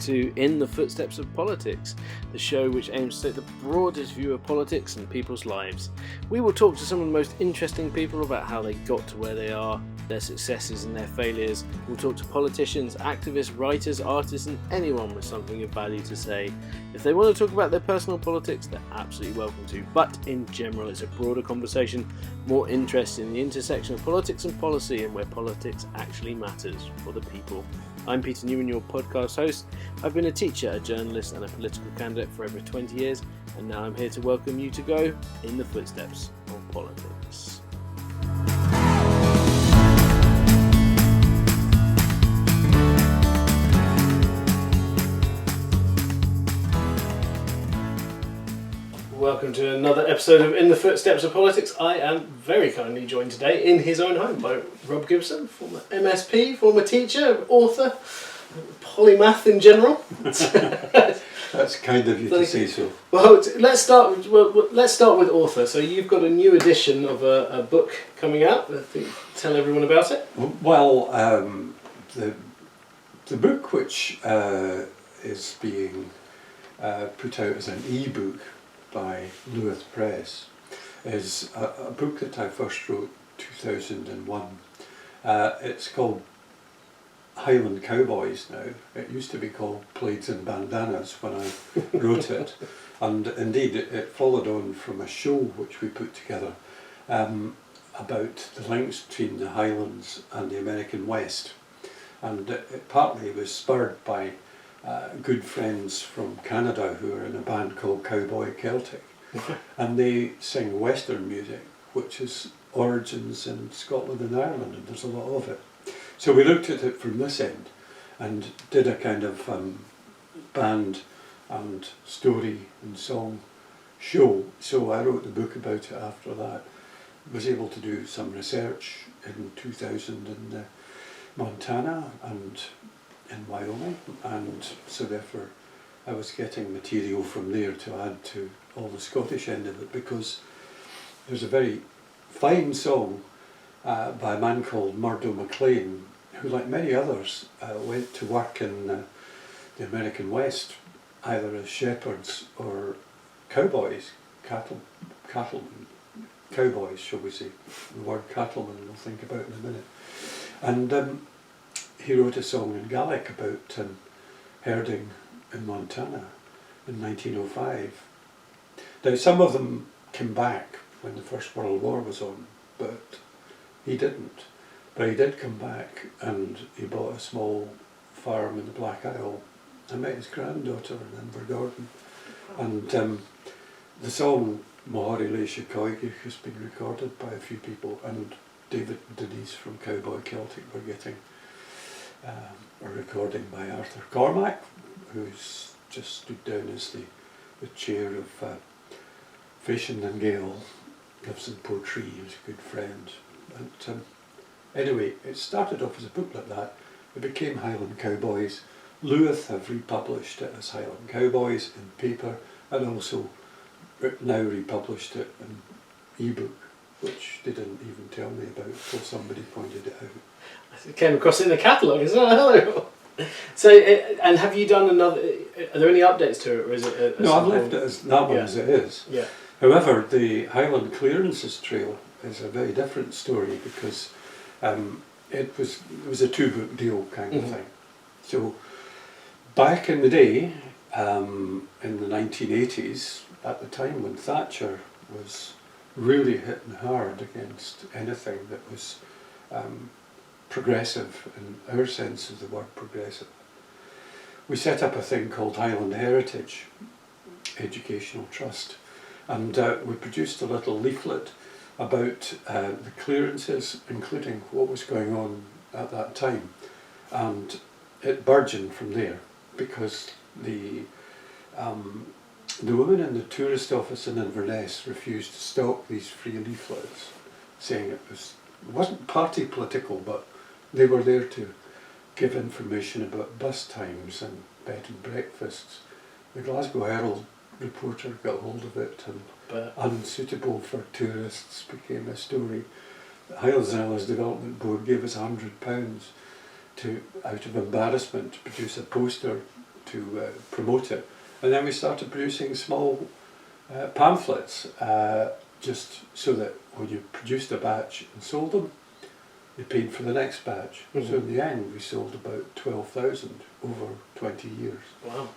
to In the Footsteps of Politics, the show which aims to take the broadest view of politics and people's lives. We will talk to some of the most interesting people about how they got to where they are, their successes and their failures. We'll talk to politicians, activists, writers, artists and anyone with something of value to say. If they want to talk about their personal politics, they're absolutely welcome to, but in general it's a broader conversation, more interest in the intersection of politics and policy and where politics actually matters for the people. I'm Peter Newman, your podcast host. I've been a teacher, a journalist and a political candidate for over 20 years, and now I'm here to welcome you to go in the footsteps of politics. Welcome to another episode of In the Footsteps of Politics. I am very kindly joined today in his own home by Rob Gibson, former MSP, former teacher, author, polymath in general. That's kind of you to say so. Well, let's start with author. So you've got a new edition of a book coming out. I think, tell everyone about it. Well, the book which is being put out as an e-book by Lewis Press is a book that I first wrote 2001. It's called Highland Cowboys now. It used to be called Plaids and Bandanas when I wrote it, and indeed it followed on from a show which we put together about the links between the Highlands and the American West, and it partly was spurred by good friends from Canada who are in a band called Cowboy Celtic, and they sing Western music, which is origins in Scotland and Ireland, and there's a lot of it. So we looked at it from this end and did a kind of band and story and song show. So I wrote the book about it after that. Was able to do some research in 2000 in Montana and in Wyoming, and so therefore I was getting material from there to add to all the Scottish end of it, because there's a very fine song by a man called Murdo MacLean, who, like many others, went to work in the American West, either as shepherds or cowboys, cowboys, shall we say. The word cattleman we'll think about in a minute. And he wrote a song in Gaelic about herding in Montana in 1905. Now, some of them came back when the First World War was on, but he didn't. But he did come back, and he bought a small farm in the Black Isle. I met his granddaughter in Invergordon, and the song Mohori Leisha Coig has been recorded by a few people, and David and Denise from Cowboy Celtic were getting a recording by Arthur Cormack, who's just stood down as the chair of Fashion and Gale, lives in Portree, he's a good friend. And anyway, it started off as a book like that. It became Highland Cowboys. Lewis have republished it as Highland Cowboys in paper, and also now republished it in e-book, which they didn't even tell me about until somebody pointed it out. I came across it in the catalogue as well. Hello. So, and have you done another? Are there any updates to it, or is it? No, I've left it as that one as it is. Yeah. However, the Highland Clearances Trail is a very different story, because it was a two-book deal kind of thing. So, back in the day, in the 1980s, at the time when Thatcher was really hitting hard against anything that was progressive in our sense of the word progressive, we set up a thing called Highland Heritage Educational Trust, and we produced a little leaflet about the clearances, including what was going on at that time, and it burgeoned from there, because the woman in the tourist office in Inverness refused to stock these free leaflets, saying it wasn't party political, but they were there to give information about bus times and bed and breakfasts. The Glasgow Herald reporter got hold of it, and unsuitable for tourists became a story. The Highlands and Islands Development Board gave us £100 to, out of embarrassment, to produce a poster promote it. And then we started producing small pamphlets, just so that when you produced a batch and sold them, you paid for the next batch. Mm-hmm. So in the end, we sold about 12,000 over 20 years. Wow.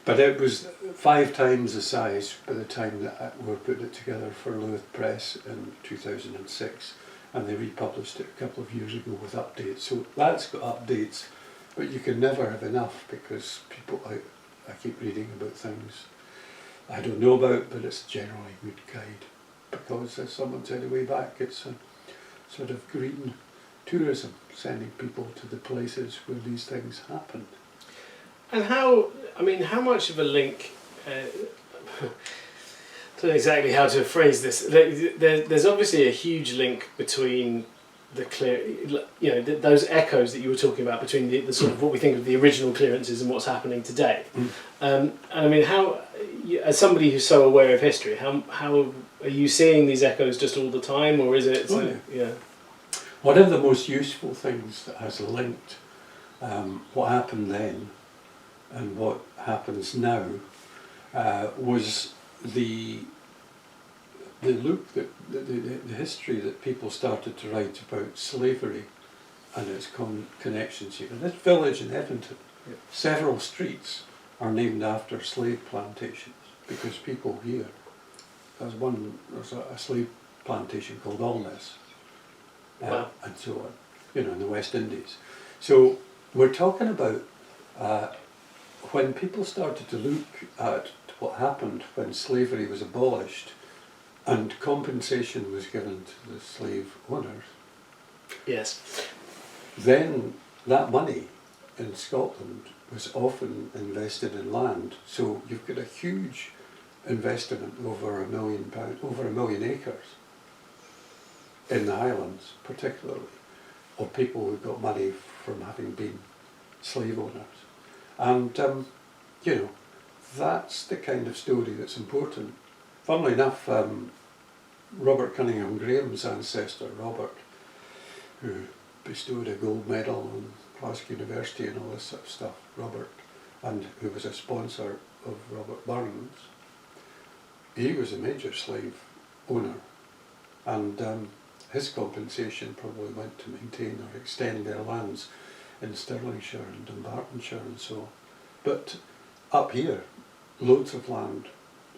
But it was 5 times the size by the time that we were putting it together for Louth Press in 2006, and they republished it a couple of years ago with updates. So that's got updates, but you can never have enough, because people, I keep reading about things I don't know about, but it's generally a good guide, because as someone said a way back, it's a sort of green tourism, sending people to the places where these things happen. And how much of a link, I don't know exactly how to phrase this, there's obviously a huge link between those echoes that you were talking about between the sort of what we think of the original clearances and what's happening today. And I mean, how, as somebody who's so aware of history, how are you seeing these echoes just all the time, or is it? One of the most useful things that has linked what happened then and what happens now was the look that the history that people started to write about slavery and its connections here. In this village in Evanton, several streets are named after slave plantations, because people here, there's a slave plantation called Alness, and so on, in the West Indies. So we're talking about when people started to look at what happened when slavery was abolished and compensation was given to the slave owners. Yes. Then that money in Scotland was often invested in land. So you've got a huge investment over £1 million, over 1 million acres in the Highlands, particularly, of people who got money from having been slave owners. And, that's the kind of story that's important. Funnily enough, Robert Cunningham Graham's ancestor, Robert, who bestowed a gold medal on Glasgow University and all this sort of stuff, Robert, and who was a sponsor of Robert Burns, he was a major slave owner, and his compensation probably went to maintain or extend their lands in Stirlingshire and Dumbartonshire and so on. But up here, loads of land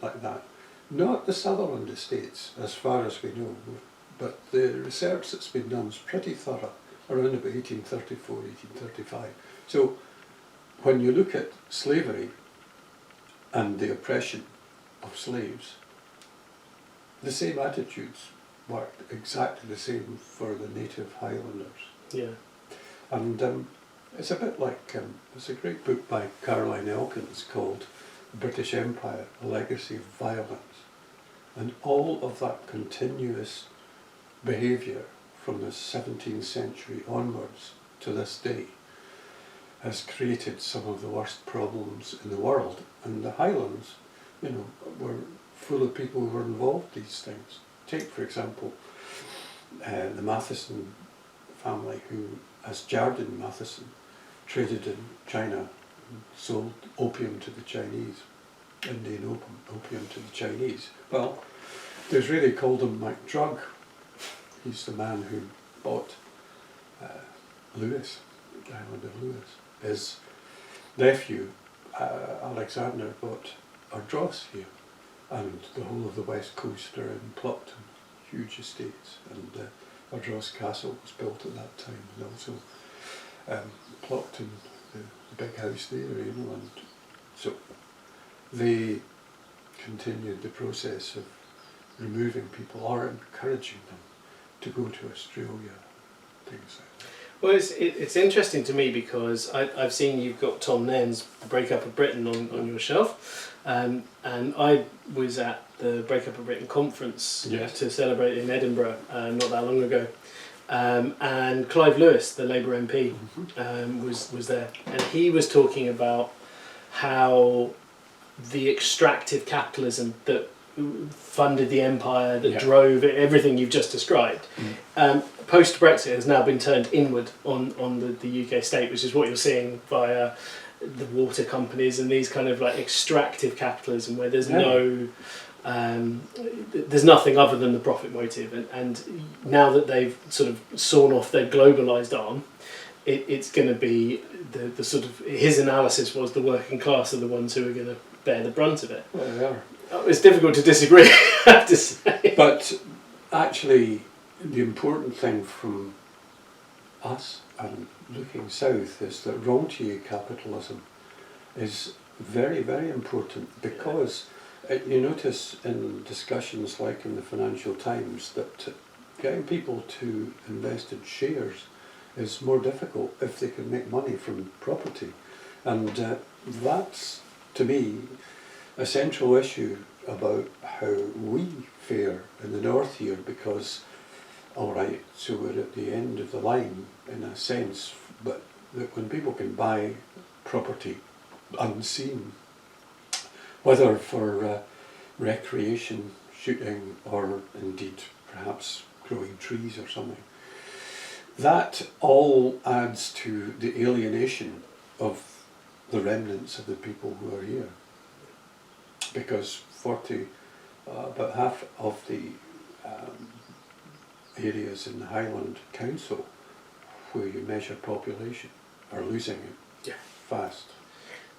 like that. Not the Sutherland estates, as far as we know, but the research that's been done is pretty thorough, around about 1834, 1835. So when you look at slavery and the oppression of slaves, the same attitudes worked exactly the same for the native Highlanders. Yeah. And it's a bit like, there's a great book by Caroline Elkins called The British Empire, A Legacy of Violence. And all of that continuous behaviour from the 17th century onwards to this day has created some of the worst problems in the world. And the Highlands, were full of people who were involved in these things. Take, for example, the Matheson family, who, as Jardine Matheson, traded in China and sold opium to the Chinese, Indian opium to the Chinese. Well, there's really called him MacDrug. He's the man who bought Lewis, the island of Lewis. His nephew, Alexander, bought Ardross here, and the whole of the west coast are in Plockton, huge estates, and Ardross Castle was built at that time, and also Plockton, the big house there, and so they continued the process of removing people or encouraging them to go to Australia, things like that. Well, it's interesting to me because I've seen you've got Tom Nairn's Break-Up of Britain on your shelf, and I was at the Break-Up of Britain conference to celebrate in Edinburgh not that long ago, and Clive Lewis, the Labour MP, was there, and he was talking about how the extractive capitalism that funded the empire, that drove everything you've just described, post-Brexit has now been turned inward on the UK state, which is what you're seeing via the water companies and these kind of like extractive capitalism where there's there's nothing other than the profit motive, and now that they've sort of sawn off their globalised arm, it's going to be the sort of, his analysis was the working class are the ones who are going to bear the brunt of it. Well, they are. It's difficult to disagree, I have to say. But actually, the important thing from us and looking south is that rentier capitalism is very, very important, because you notice in discussions like in the Financial Times that getting people to invest in shares is more difficult if they can make money from property. And that's, to me, a central issue about how we fare in the north here, because, alright, so we're at the end of the line in a sense, but that when people can buy property unseen, whether for recreation, shooting, or indeed perhaps growing trees or something, that all adds to the alienation of the remnants of the people who are here. Because about half of the areas in the Highland Council where you measure population are losing it fast.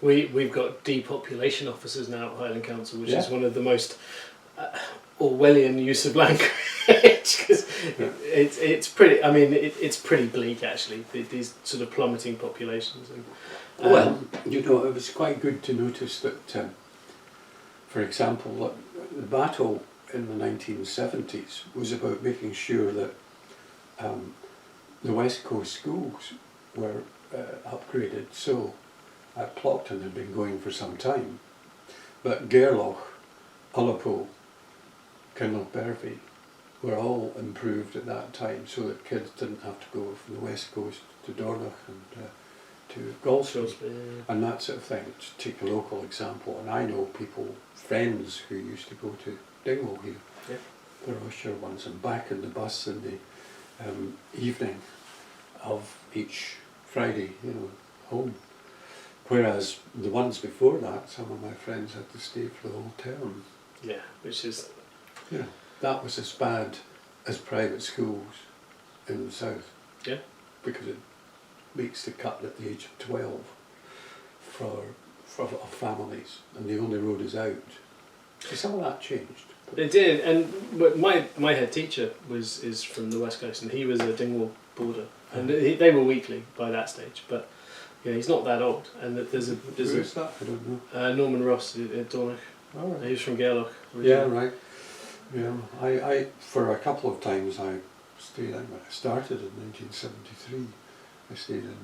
We've got depopulation officers now at Highland Council, which is one of the most Orwellian use of language, because it's pretty. I mean, it's pretty bleak actually. These sort of plummeting populations. And, well, you know, it was quite good to notice that, for example, the battle in the 1970s was about making sure that the West Coast schools were upgraded. So Plockton had been going for some time, but Gairloch, Ullapool, Kinlochbervie were all improved at that time, so that kids didn't have to go from the West Coast to Dornoch and to Galsworth and that sort of thing. To take a local example, and I know people, friends who used to go to Dingwall here, the Rossshire ones, and back in the bus in the evening of each Friday, you know, home. Whereas the ones before that, some of my friends had to stay for the whole term. Yeah, which is... Yeah, that was as bad as private schools in the south. Yeah. Because it makes the cut at the age of 12 for families, and the only road is out. So some of that changed. It did, and my head teacher is from the West Coast, and he was a Dingwall boarder, and they were weekly by that stage, but yeah, he's not that old, and there's a Who is that? I don't know. Norman Ross at Dornoch. Oh, right. He was from Gairloch. Yeah, right. Yeah, I for a couple of times I stayed. When I started in 1973, I stayed in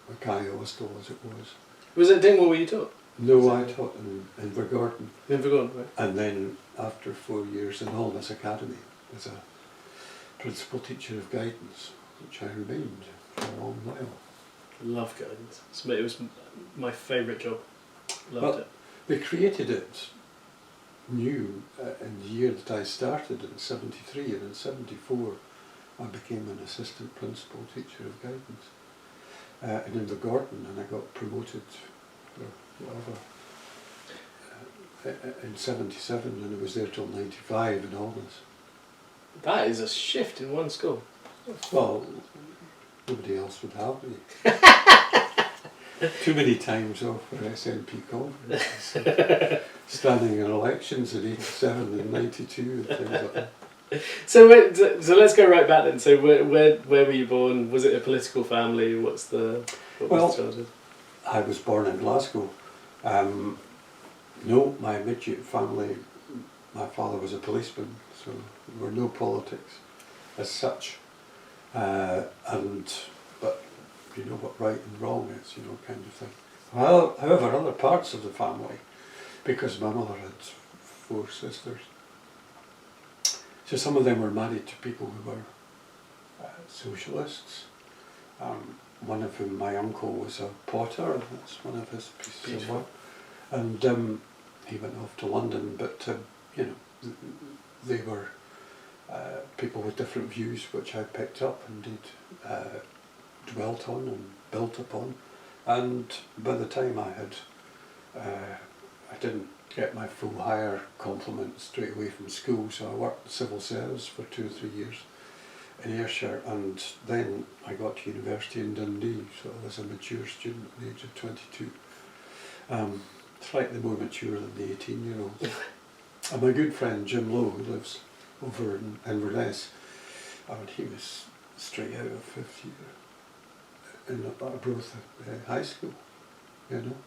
Mackay Hostel, as it was. Was it Dingwall where you taught? No, I taught in Invergordon. Invergordon, right. And then after 4 years in Holness Academy as a principal teacher of guidance, which I remained for a long while. Love guidance. It was my favourite job. Loved it. They created it new in the year that I started in 73, and in 74 I became an assistant principal teacher of guidance in Invergordon, and I got promoted or whatever in 77, and I was there till 95 in Holness. That is a shift in one school. Well, nobody else would have me. Too many times off for SNP conferences, standing in elections in 87 and 92 and things like that. So let's go right back then. So where were you born? Was it a political family? What was the childhood? I was born in Glasgow. No, my immediate family, my father was a policeman, so there were no politics as such. But you know what right and wrong is, you know, kind of thing. Well, however, other parts of the family, because my mother had 4 sisters, so some of them were married to people who were socialists. One of whom, my uncle, was a potter, and that's one of his pieces of work. And he went off to London, but you know, they were people with different views, which I picked up and did dwelt on and built upon. And by the time I didn't get my full hire complement straight away from school, so I worked in civil service for 2 or 3 years in Ayrshire, and then I got to university in Dundee, so I was a mature student at the age of 22. Slightly more mature than the 18-year-olds. And my good friend Jim Lowe, who lives over in Inverness, he was straight out of 5th year in Arbroath High School, you know.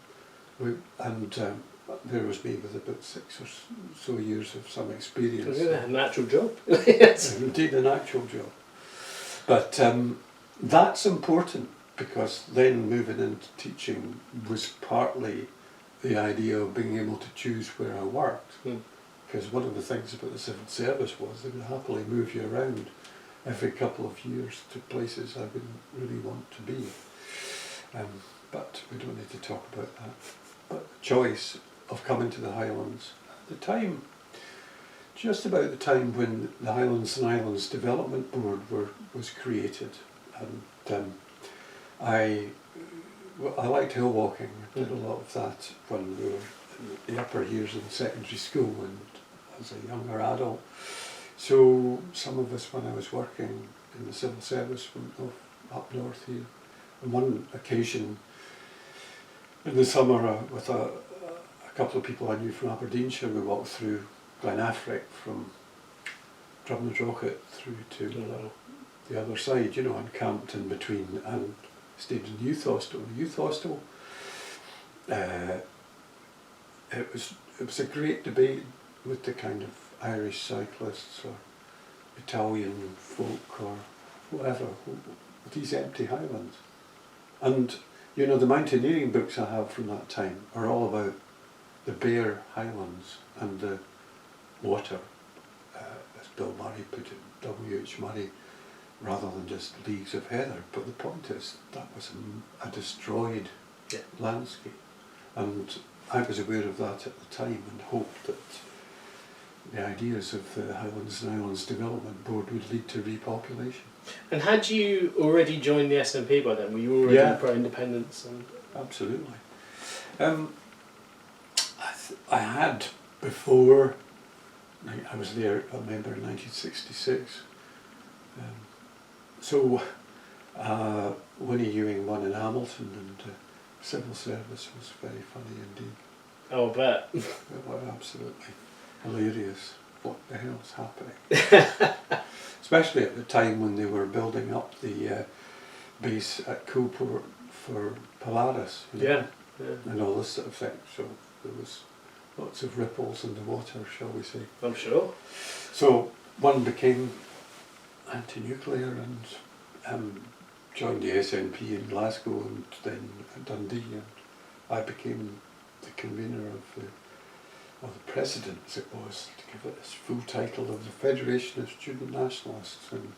There was me with about 6 or so years of some experience. A natural job. Yes. Indeed, an actual job. But that's important, because then moving into teaching was partly the idea of being able to choose where I worked. Because one of the things about the civil service was they would happily move you around every couple of years to places I wouldn't really want to be. But we don't need to talk about that. But the choice of coming to the Highlands at the time, just about the time when the Highlands and Islands Development Board was created, and I liked hill walking. I did a lot of that when we were in the upper years in secondary school and as a younger adult. So some of us, when I was working in the civil service, went up north here. On one occasion in the summer, with a couple of people I knew from Aberdeenshire, we walked through Glenafric from Drumnadrochit through to the other side, you know, and camped in between and stayed in the youth hostel. The youth hostel, it was a great debate with the kind of Irish cyclists or Italian folk or whatever, with these empty highlands. And, you know, the mountaineering books I have from that time are all about the bare highlands and the water, as Bill Murray put it, W.H. Murray, rather than just leagues of heather. But the point is, that was a destroyed landscape. And I was aware of that at the time and hoped that the ideas of the Highlands and Islands Development Board would lead to repopulation. And had you already joined the SNP by then? Were you already pro-independence? Absolutely. I had before. I was there, I remember, in 1966. So Winnie Ewing won in Hamilton, and civil service was very funny indeed. Oh, I bet. It was absolutely hilarious. What the hell's happening? Especially at the time when they were building up the base at Coolport for Polaris, you know, and all this sort of thing. So there was lots of ripples in the water, shall we say. I'm sure. So one became anti-nuclear and joined the SNP in Glasgow and then Dundee, and I became the convener of the president, as it was, to give it its full title, of the Federation of Student Nationalists, and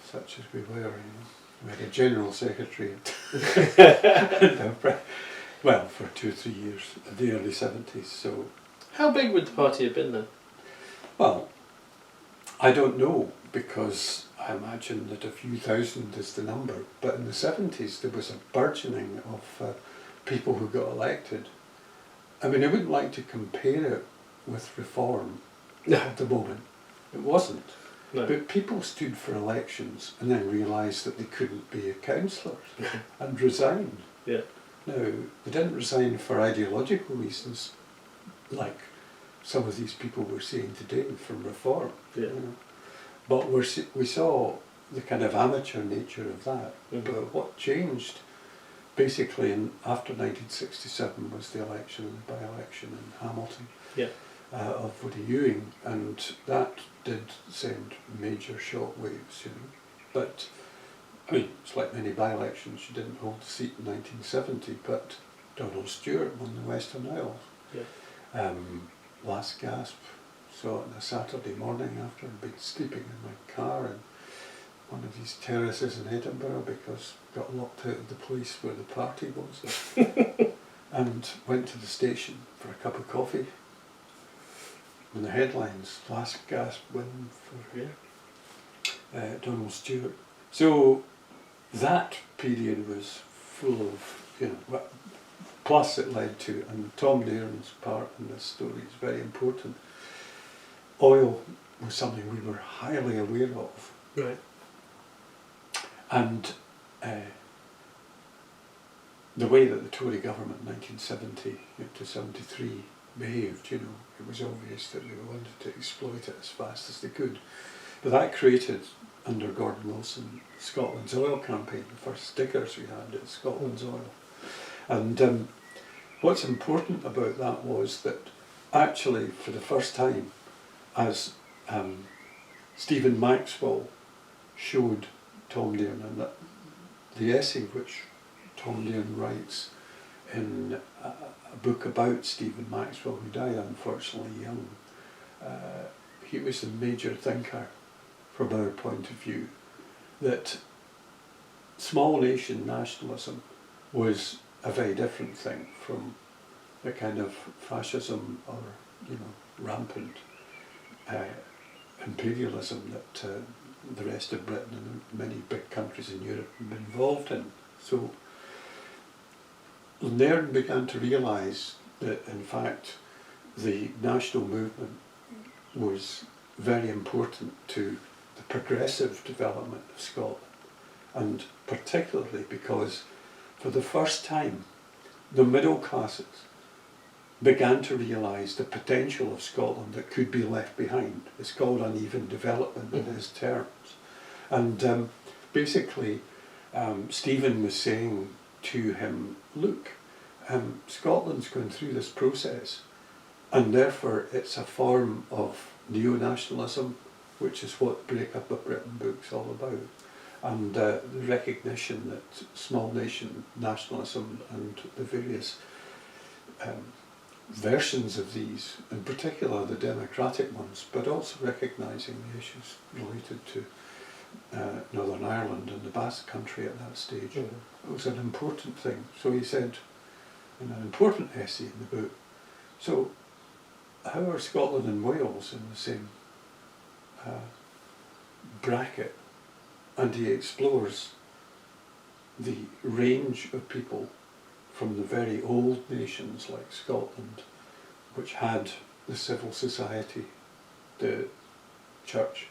such as we were, you know. We had a general secretary, well, for 2 or 3 years, in the early 70s. So, how big would the party have been then? Well, I don't know, because I imagine that a few thousand is the number, but in the 70s there was a burgeoning of people who got elected. I mean, I wouldn't like to compare it with reform at the moment. It wasn't. No. But people stood for elections and then realised that they couldn't be a councillor and resigned. Yeah. Now, they didn't resign for ideological reasons, like some of these people were saying today from reform. Yeah. You know. But we saw the kind of amateur nature of that. But what changed basically after 1967 was the election, the by-election in Hamilton of Winnie Ewing, and that did send major shockwaves, you know. But I mean, it's like many by-elections, she didn't hold the seat in 1970, but Donald Stewart won the Western Isles. Yeah. Last gasp, saw it on a Saturday morning after I'd been sleeping in my car in one of these terraces in Edinburgh because I got locked out of the place where the party was. And went to the station for a cup of coffee. And the headlines, last gasp win for Donald Stewart. So that period was full of, plus it led to, and Tom Nairn's part in this story is very important, oil was something we were highly aware of. Right. And the way that the Tory government in 1970 to 73 behaved, it was obvious that they wanted to exploit it as fast as they could. But that created, under Gordon Wilson, Scotland's Oil campaign. The first stickers we had at Scotland's Oil. And what's important about that was that actually, for the first time, as Stephen Maxwell showed Tom Nairn, and that the essay which Tom Nairn writes in a book about Stephen Maxwell, who died unfortunately young, he was a major thinker from our point of view, that small nation nationalism was a very different thing from the kind of fascism or rampant imperialism that the rest of Britain and many big countries in Europe have been involved in. So Nairn began to realise that in fact the national movement was very important to the progressive development of Scotland, and particularly because for the first time the middle classes began to realise the potential of Scotland that could be left behind. It's called uneven development in his terms. And basically Stephen was saying to him, look, Scotland's going through this process, and therefore it's a form of neo-nationalism, which is what Break Up a Britain book's all about, and the recognition that small nation nationalism and the various versions of these, in particular the democratic ones, but also recognising the issues related to Northern Ireland and the Basque Country at that stage. It was an important thing. So he said in an important essay in the book, so how are Scotland and Wales in the same bracket? And he explores the range of people from the very old nations like Scotland, which had the civil society, the church,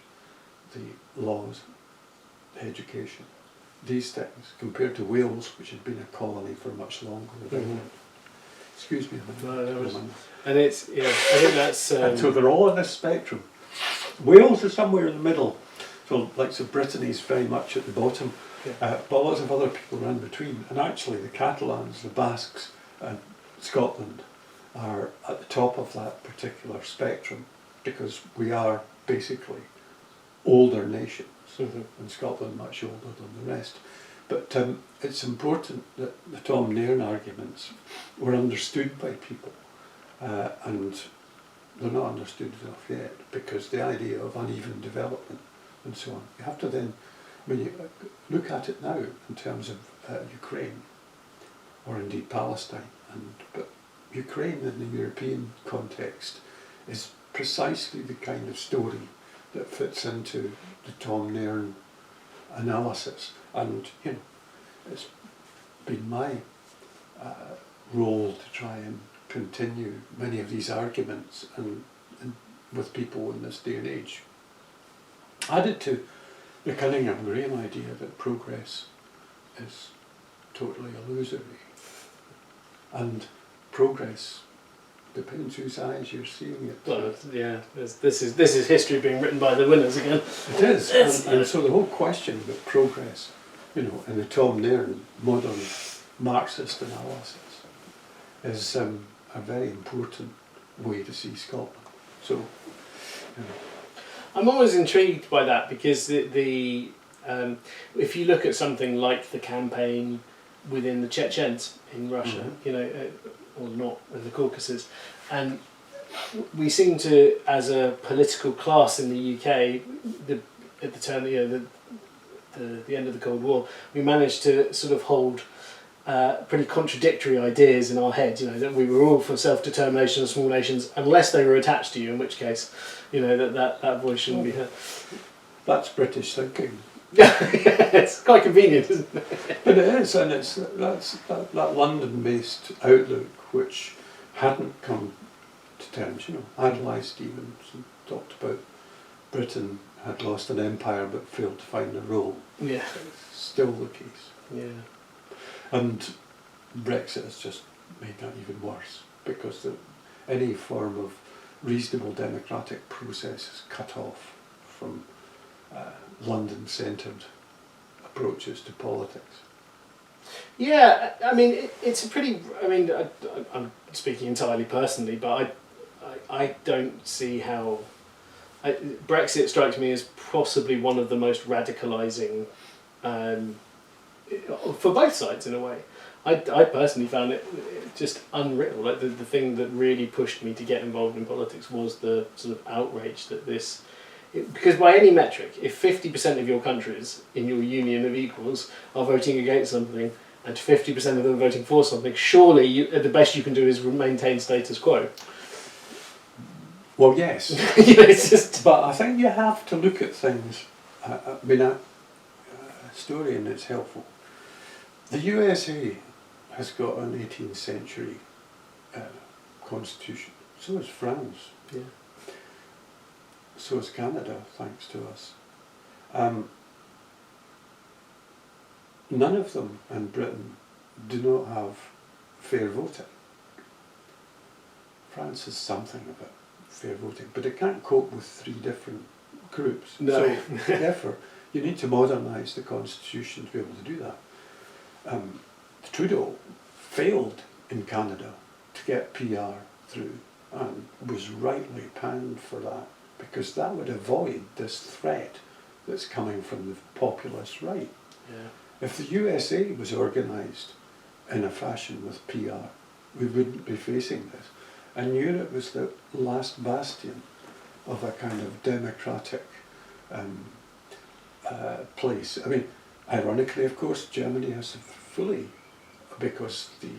the laws, the education, these things, compared to Wales, which had been a colony for much longer than England. Excuse me a minute. And it's, I think that's... And so they're all on this spectrum. Wales is somewhere in the middle, so like Brittany is very much at the bottom. But lots of other people are in between, and actually the Catalans, the Basques and Scotland are at the top of that particular spectrum, because we are basically older nations, and Scotland much older than the rest. But it's important that the Tom Nairn arguments were understood by people, and they're not understood enough yet, because the idea of uneven development and so on, you have to then, when you look at it now in terms of Ukraine, or indeed Palestine, but Ukraine in the European context is precisely the kind of story that fits into the Tom Nairn analysis. And it's been my role to try and continue many of these arguments and with people in this day and age. Added to the Cunningham-Graham idea that progress is totally illusory, and progress depends whose eyes you're seeing it. Well, yeah, this is history being written by the winners again. It is, and so the whole question about progress, in the Tom Nairn modern Marxist analysis, is a very important way to see Scotland. So, I'm always intrigued by that, because the if you look at something like the campaign within the Chechens in Russia, or not in the Caucasus, and we seem to, as a political class in the UK, at the turn, the end of the Cold War, we managed to sort of hold pretty contradictory ideas in our head. That we were all for self-determination of small nations, unless they were attached to you, in which case, that voice shouldn't be heard. That's British thinking. It's quite convenient, isn't it? But it is, and that London-based outlook which hadn't come to terms. Adlai Stevenson talked about Britain had lost an empire but failed to find a role. Yeah. It's still the case. Yeah. And Brexit has just made that even worse, because any form of reasonable democratic process is cut off from London-centred approaches to politics. Yeah, I mean, it's a pretty. I mean, I'm speaking entirely personally, but I don't see how. Brexit strikes me as possibly one of the most radicalising, for both sides in a way. I personally found it just unreal. Like the thing that really pushed me to get involved in politics was the sort of outrage that this. Because by any metric, if 50% of your countries in your union of equals are voting against something and 50% of them are voting for something, surely the best you can do is maintain status quo. Well, yes. It's just. But I think you have to look at things. I mean, a historian is helpful. The USA has got an 18th century constitution. So has France. Yeah. So is Canada, thanks to us. None of them in Britain do not have fair voting. France has something about fair voting, but it can't cope with 3 different groups. No. So therefore, you need to modernise the constitution to be able to do that. Trudeau failed in Canada to get PR through, and was rightly panned for that, because that would avoid this threat that's coming from the populist right. Yeah. If the USA was organised in a fashion with PR, we wouldn't be facing this. And Europe was the last bastion of a kind of democratic place. I mean, ironically, of course, Germany has fully, because the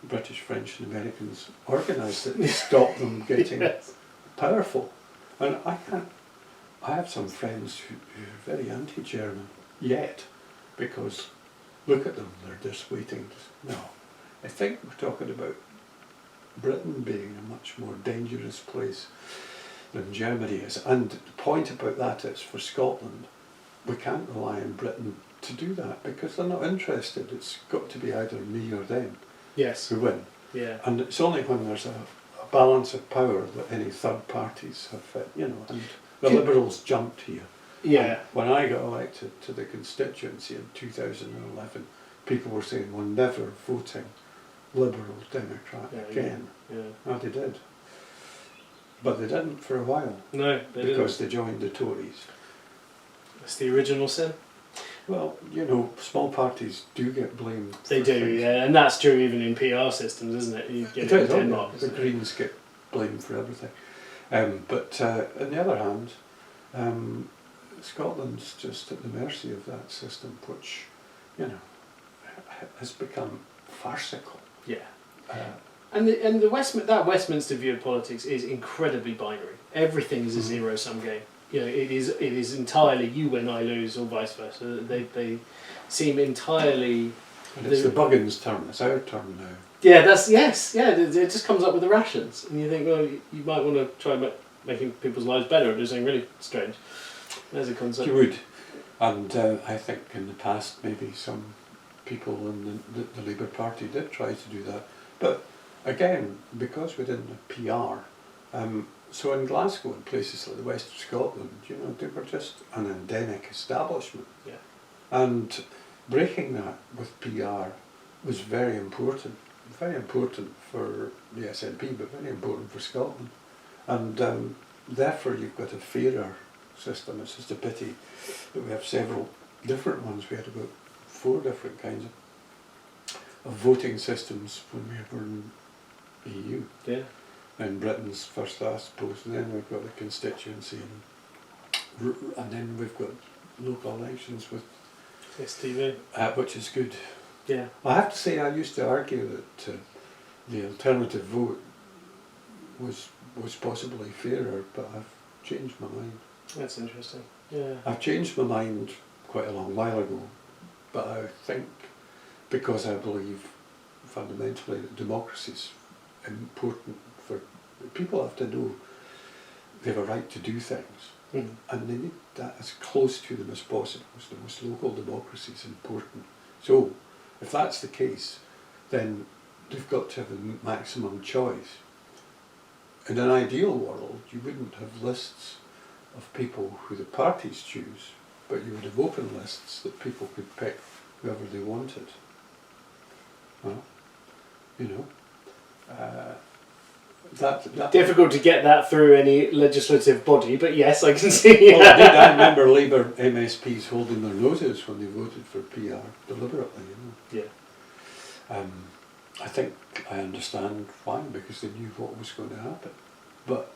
British, French and Americans organised it to stop them getting Yes. powerful. And I have some friends who are very anti-German yet, because look at them, they're just waiting. No, I think we're talking about Britain being a much more dangerous place than Germany is. And the point about that is, for Scotland, we can't rely on Britain to do that, because they're not interested. It's got to be either me or them Yes. who win. Yeah. And it's only when there's a balance of power that any third parties have fit, and the Liberals jumped here. Yeah. And when I got elected to the constituency in 2011, people were saying, we're never voting Liberal Democrat again. Yeah. No, they did. But they didn't for a while. No, they didn't. Because they joined the Tories. That's the original sin. Well, small parties do get blamed. They for do, things. yeah, and that's true even in PR systems, isn't it? You get It it is, in Denmark. the Greens get blamed for everything. But on the other hand, Scotland's just at the mercy of that system, which, has become farcical. Yeah. And the Westminster view of politics is incredibly binary. Everything is a zero-sum game. It is entirely you win, I lose, or vice versa. They seem entirely. And it's the Buggins' turn. It's our turn now. Yeah, it just comes up with the rations, and you think, well, you might want to try making people's lives better, or do something really strange. There's a concept. You would, and I think in the past maybe some people in the Labour Party did try to do that, but again, because we didn't have PR, so in Glasgow and places like the west of Scotland, they were just an endemic establishment. Yeah. And breaking that with PR was very important for the SNP, but very important for Scotland. And therefore you've got a fairer system. It's just a pity that we have several different ones. We had about 4 different kinds of voting systems when we were in the EU. Yeah. And Britain's first, I suppose, and then we've got the constituency, and then we've got local elections with STV, which is good. Yeah. I have to say, I used to argue that the alternative vote was possibly fairer, but I've changed my mind. That's interesting. Yeah. I've changed my mind quite a long while ago. But I think, because I believe fundamentally that democracy is important for people, have to know they have a right to do things, and they need that as close to them as possible. As the most local democracy is important. So, if that's the case, then they've got to have a maximum choice. In an ideal world, you wouldn't have lists of people who the parties choose, but you would have open lists that people could pick whoever they wanted. Well, you know, that difficult to get that through any legislative body, but yes, I can see. Well, I remember Labour MSPs holding their noses when they voted for PR deliberately. You know. Yeah. I think I understand why, because they knew what was going to happen. But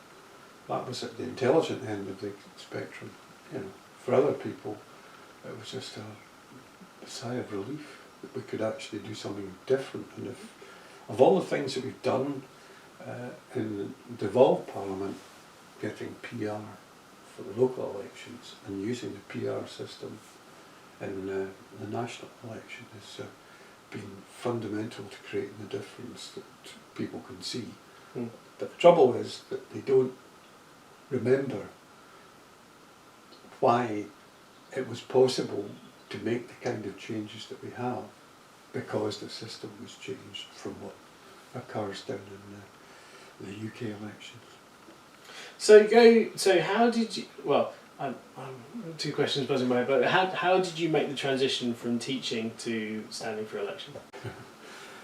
that was at the intelligent end of the spectrum. You know, for other people, it was just a sigh of relief that we could actually do something different. And if, of all the things that we've done in the devolved Parliament, getting PR for the local elections and using the PR system in the national election has been fundamental to creating the difference that people can see. But the trouble is that they don't remember why it was possible to make the kind of changes that we have, because the system was changed from what occurs down in the UK elections. So how did you? Well, two questions buzzing in my head. But how did you make the transition from teaching to standing for election?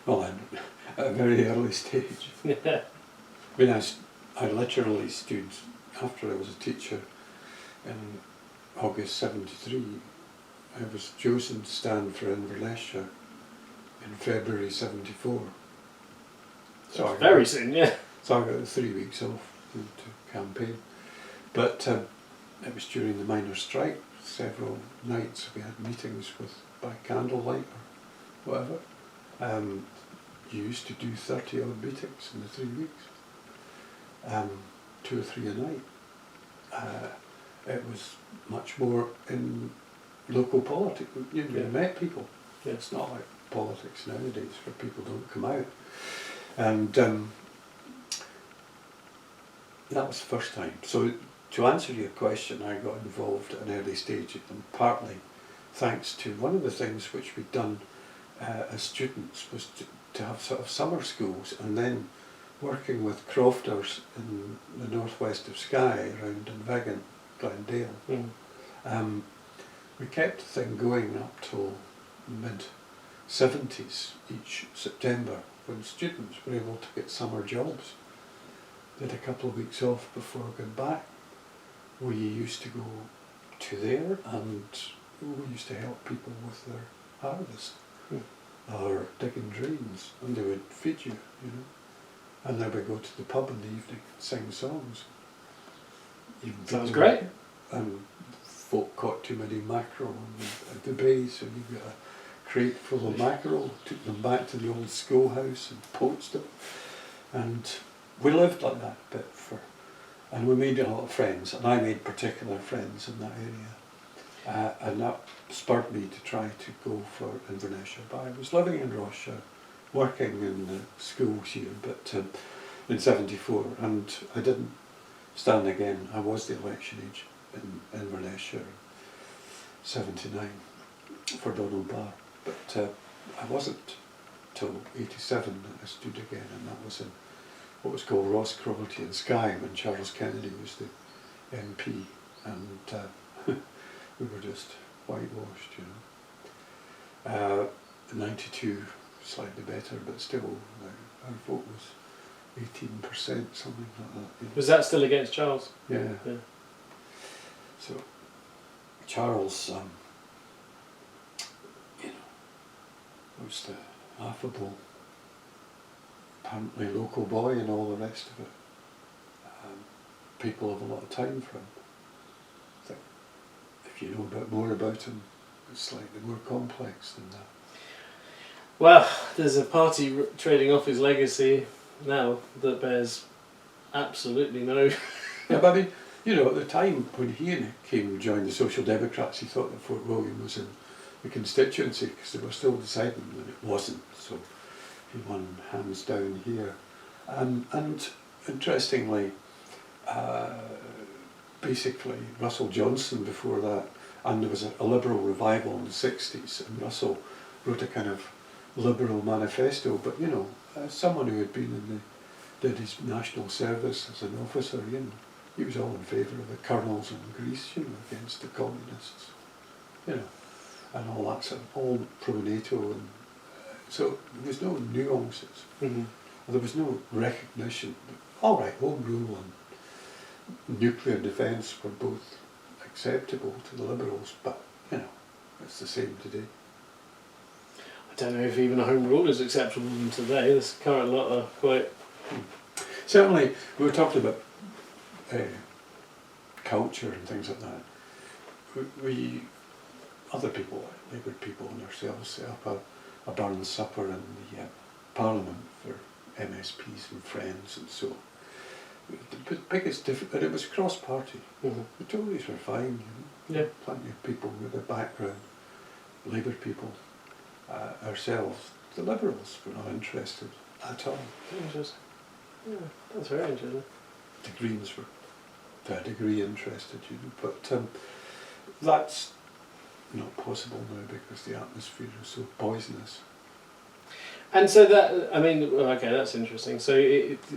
Well, at a very early stage. I mean, I literally stood, after I was a teacher in August '73, I was chosen to stand for Inverness in February '74. So very soon, yeah. So I got 3 weeks off to campaign. But it was during the miners' strike. Several nights we had meetings by candlelight or whatever. You used to do 30 odd meetings in the 3 weeks. 2 or 3 a night. It was much more in local politics. You met people. Yeah. It's not like politics nowadays where people don't come out. And that was the first time. So to answer your question, I got involved at an early stage, and partly thanks to one of the things which we'd done as students was to have sort of summer schools, and then working with crofters in the northwest of Skye around Evanton, Glendale. We kept the thing going up till mid-70s each September, when students were able to get summer jobs. Did a couple of weeks off before going back. We used to go to there, and we used to help people with their harvest or digging drains, and they would feed you, you know. And then we go to the pub in the evening and sing songs. Sounds great. And folk caught too many mackerel at the bay, so you got a crate full of mackerel, took them back to the old schoolhouse and poached them. And we lived like that a bit and we made a lot of friends, and I made particular friends in that area. And that spurred me to try to go for Inverness. But I was living in Ross, working in the schools here, but in '74, and I didn't stand again. I was the election age in Inverness in '79 for Donald Barr, but I wasn't till '87 that I stood again, and that was in what was called Ross, Cromarty and Skye, when Charles Kennedy was the MP, and we were just whitewashed, you know. 92, slightly better, but still our vote was 18%, something like that. You know. Was that still against Charles? Yeah. So Charles, you know, was the affable, apparently local boy and all the rest of it. People have a lot of time for him. I think if you know a bit more about him, it's slightly more complex than that. Well, there's a party trading off his legacy now that bears absolutely no... Yeah, but I mean, at the time when he came and joined the Social Democrats, he thought that Fort William was in the constituency because they were still deciding, and it wasn't. So he won hands down here. And interestingly, basically Russell Johnson before that, and there was a Liberal revival in the 60s, and Russell wrote a kind of Liberal manifesto, but as someone who had been did his national service as an officer, he was all in favour of the colonels in Greece, against the communists, and all that sort of, all pro-NATO, and so there was no nuances. Mm-hmm. There was no recognition that, all right, home rule and nuclear defence were both acceptable to the Liberals, but, it's the same today. I don't know if even a home rule is acceptable today. There's a current lot of quite... Certainly, we were talking about culture and things like that. We other people, Labour people and ourselves, set up a burn supper in the Parliament for MSPs and friends and so on. The biggest difference, and it was cross-party. Mm-hmm. The Tories were fine, Yeah. Plenty of people with a background, Labour people, ourselves. The Liberals were not interested at all. Interesting. Yeah, that's very interesting. The Greens were, to a degree, interested, but that's not possible now because the atmosphere is so poisonous. And so that, okay, that's interesting. So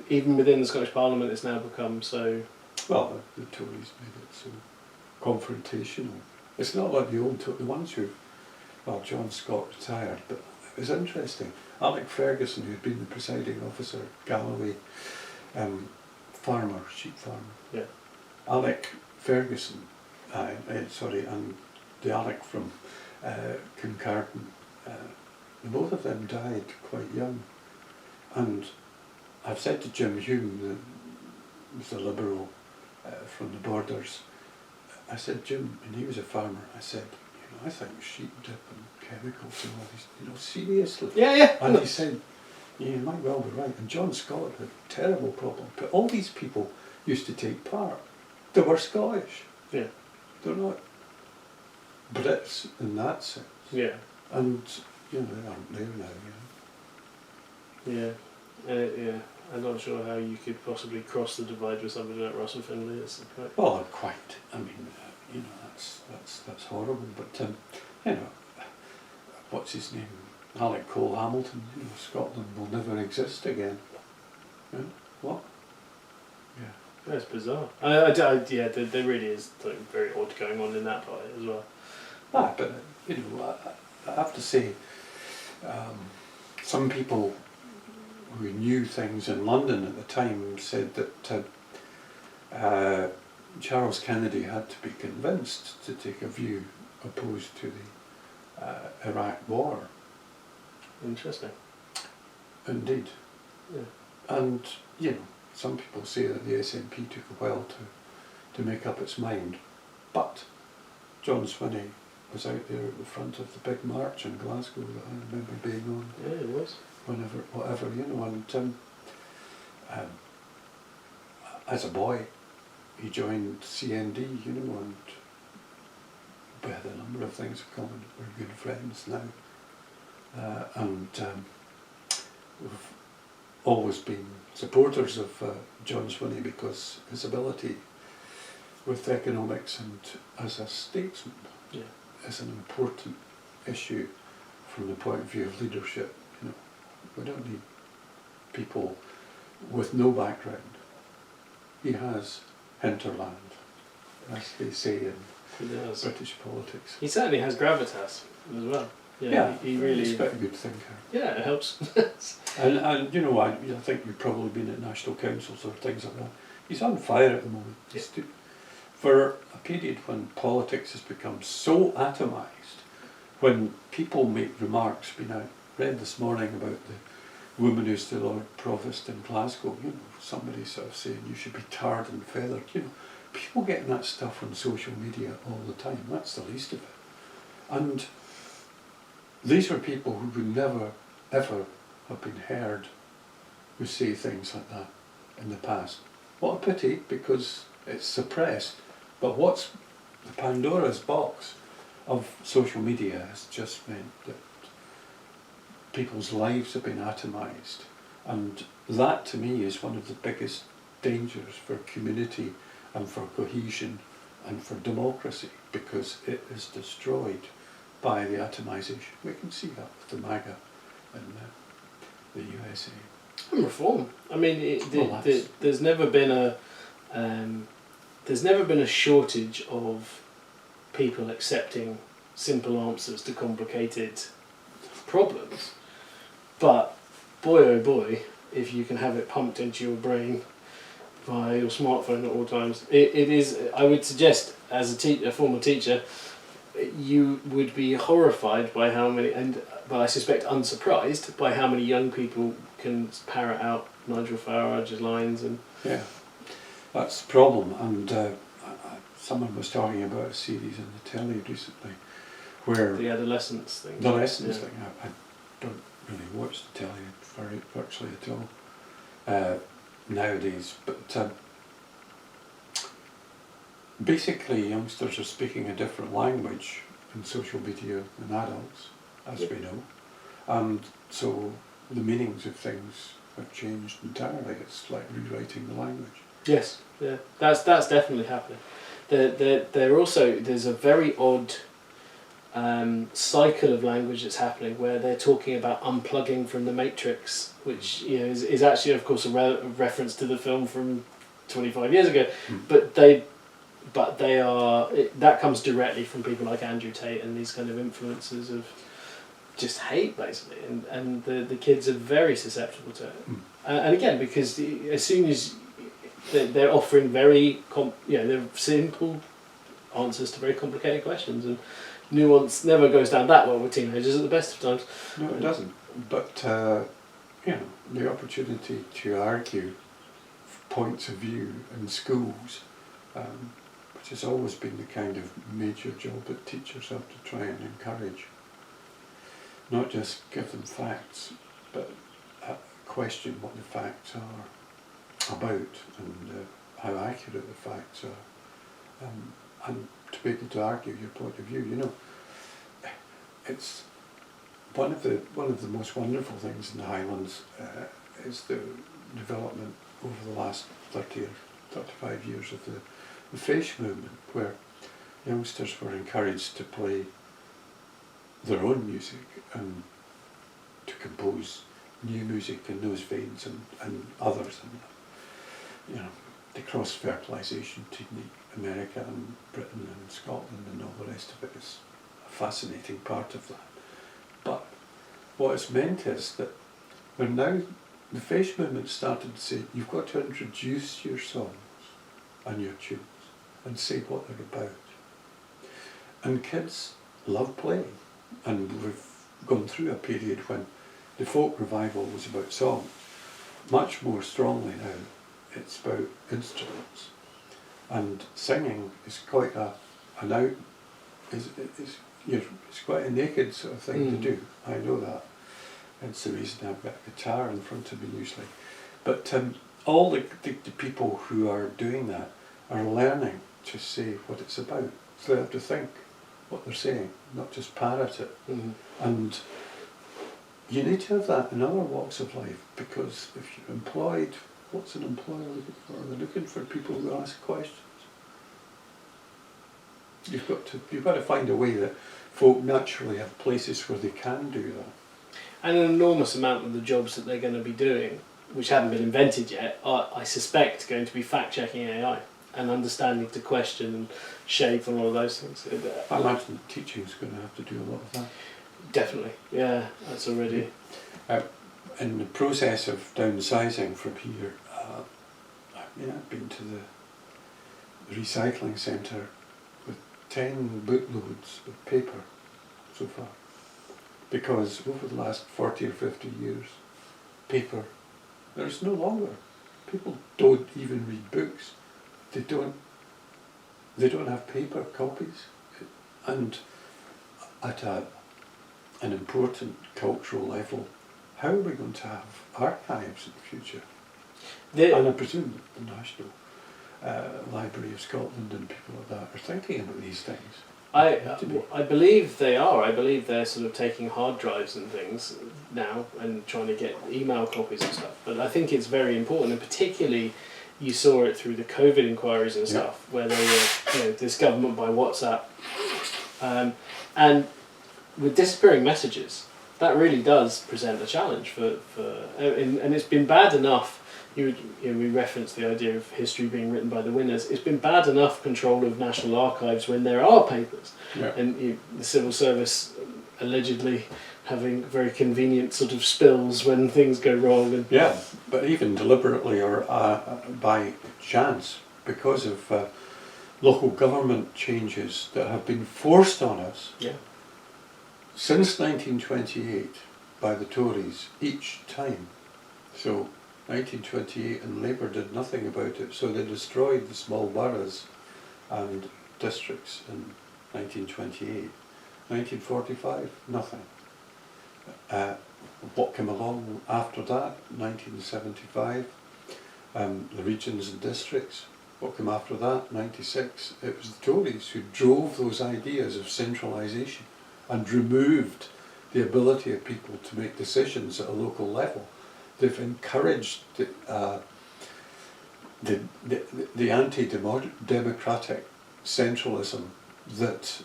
even within the Scottish Parliament, it's now become so... Well, the Tories made it so confrontational. It's not like the old the ones who, John Scott retired, but it was interesting. Alec Ferguson, who had been the presiding officer at Galloway, sheep farmer. Yeah. Alec Ferguson, and the Alec from Kincardine, both of them died quite young. And I've said to Jim Hume, who was a Liberal from the Borders, I said, Jim, and he was a farmer, I said, I think sheep dip and chemicals and all these, seriously. Yeah. And he said, you might well be right. And John Scott had a terrible problem. But all these people used to take part. They were Scottish. Yeah. They're not Brits in that sense. Yeah. And, they aren't there now, Yeah. Yeah. I'm not sure how you could possibly cross the divide with somebody like Russell Finlay. It's quite... Well, quite. That's horrible. But, what's his name? Alec Cole Hamilton. Scotland will never exist again. What? Yeah. That's bizarre. There really is something very odd going on in that part as well. But I have to say, some people who knew things in London at the time said that Charles Kennedy had to be convinced to take a view opposed to the Iraq War. Interesting. Indeed. Yeah. And, some people say that the SNP took a while to make up its mind. But John Swinney was out there at the front of the big march in Glasgow that I remember being on. Yeah, it was. Whatever, and as a boy, he joined CND, and we had a number of things in common. We're good friends now, and we've always been supporters of John Swinney because his ability with economics and as a statesman is an important issue from the point of view of leadership. We don't need people with no background. He has hinterland, as they say in British politics. He certainly has gravitas as well. Yeah, he really... He's quite a good thinker. Yeah, it helps. and I think you've probably been at national councils or things like that. He's on fire at the moment. Yeah. For a period when politics has become so atomised, when people make remarks, I read this morning about the woman who's the Lord Provost in Glasgow, somebody sort of saying you should be tarred and feathered, people getting that stuff on social media all the time, that's the least of it. And these are people who would never, ever have been heard who say things like that in the past. What a pity, because it's suppressed. But what's the Pandora's box of social media has just meant that people's lives have been atomised, and that to me is one of the biggest dangers for community and for cohesion and for democracy, because it is destroyed by the atomisation. We can see that with the MAGA in the USA. And reform. I mean, there's never been a shortage of people accepting simple answers to complicated problems. But boy oh boy, if you can have it pumped into your brain via your smartphone at all times, it is. I would suggest, as a former teacher, you would be horrified by how many, but I suspect unsurprised by how many young people can parrot out Nigel Farage's lines. And yeah, that's the problem. And someone was talking about a series on the telly recently where the adolescence thing. The lessons thing. I don't really watch the telly virtually at all nowadays, but basically youngsters are speaking a different language in social media than adults, as we know, and so the meanings of things have changed entirely. It's like rewriting the language. Yes, yeah, that's definitely happening. There's a very odd cycle of language that's happening where they're talking about unplugging from the Matrix, which is actually, of course, a reference to the film from 25 years ago, but they are that comes directly from people like Andrew Tate and these kind of influences of just hate, basically, and the kids are very susceptible to it. And again, because as soon as they're offering very they're simple answers to very complicated questions, and nuance never goes down that well with teenagers at the best of times. No, it doesn't. But the opportunity to argue points of view in schools, which has always been the kind of major job that teachers have to try and encourage. Not just give them facts, but question what the facts are about and how accurate the facts are, and to be able to argue your point of view. It's one of the most wonderful things in the Highlands is the development over the last 30 or 35 years of the Fèis movement, where youngsters were encouraged to play their own music and to compose new music in those veins and others, and the cross-fertilisation technique, America and Britain and Scotland and all the rest of it is a fascinating part of that. But what it's meant is that when now the Fèis movement started to say, you've got to introduce your songs and your tunes and say what they're about. And kids love playing, and we've gone through a period when the folk revival was about songs. Much more strongly now, it's about instruments. And singing is quite it's quite a naked sort of thing to do. I know that. It's the reason I've got a guitar in front of me usually. But all the people who are doing that are learning to say what it's about. So they have to think what they're saying, not just parrot it. And you need to have that in other walks of life, because if you're employed, what's an employer looking for? They're looking for people who ask questions. You've got to find a way that folk naturally have places where they can do that. And an enormous amount of the jobs that they're going to be doing, which haven't been invented yet, are, I suspect, going to be fact-checking AI and understanding to question and shape and all of those things. I imagine teaching's going to have to do a lot of that. Definitely, yeah, that's already... In the process of downsizing from here, I've been to the recycling centre with 10 bootloads of paper so far. Because over the last 40 or 50 years, paper, there's no longer. People don't even read books. They don't have paper copies. And at an important cultural level, how are we going to have archives in the future? And I presume the national Library of Scotland and people like that are thinking about these things. I believe they are. I believe they're sort of taking hard drives and things now and trying to get email copies and stuff. But I think it's very important, and particularly you saw it through the COVID inquiries and stuff, where they were, this government by WhatsApp, and with disappearing messages, that really does present a challenge and it's been bad enough. We referenced the idea of history being written by the winners. It's been bad enough control of National Archives when there are papers, and the civil service allegedly having very convenient sort of spills when things go wrong. And but even deliberately or by chance, because of local government changes that have been forced on us since 1928 by the Tories each time. So 1928, and Labour did nothing about it, so they destroyed the small boroughs and districts in 1928. 1945, nothing. What came along after that, 1975, the regions and districts. What came after that, 96, it was the Tories who drove those ideas of centralisation and removed the ability of people to make decisions at a local level. They've encouraged the anti-democratic centralism that,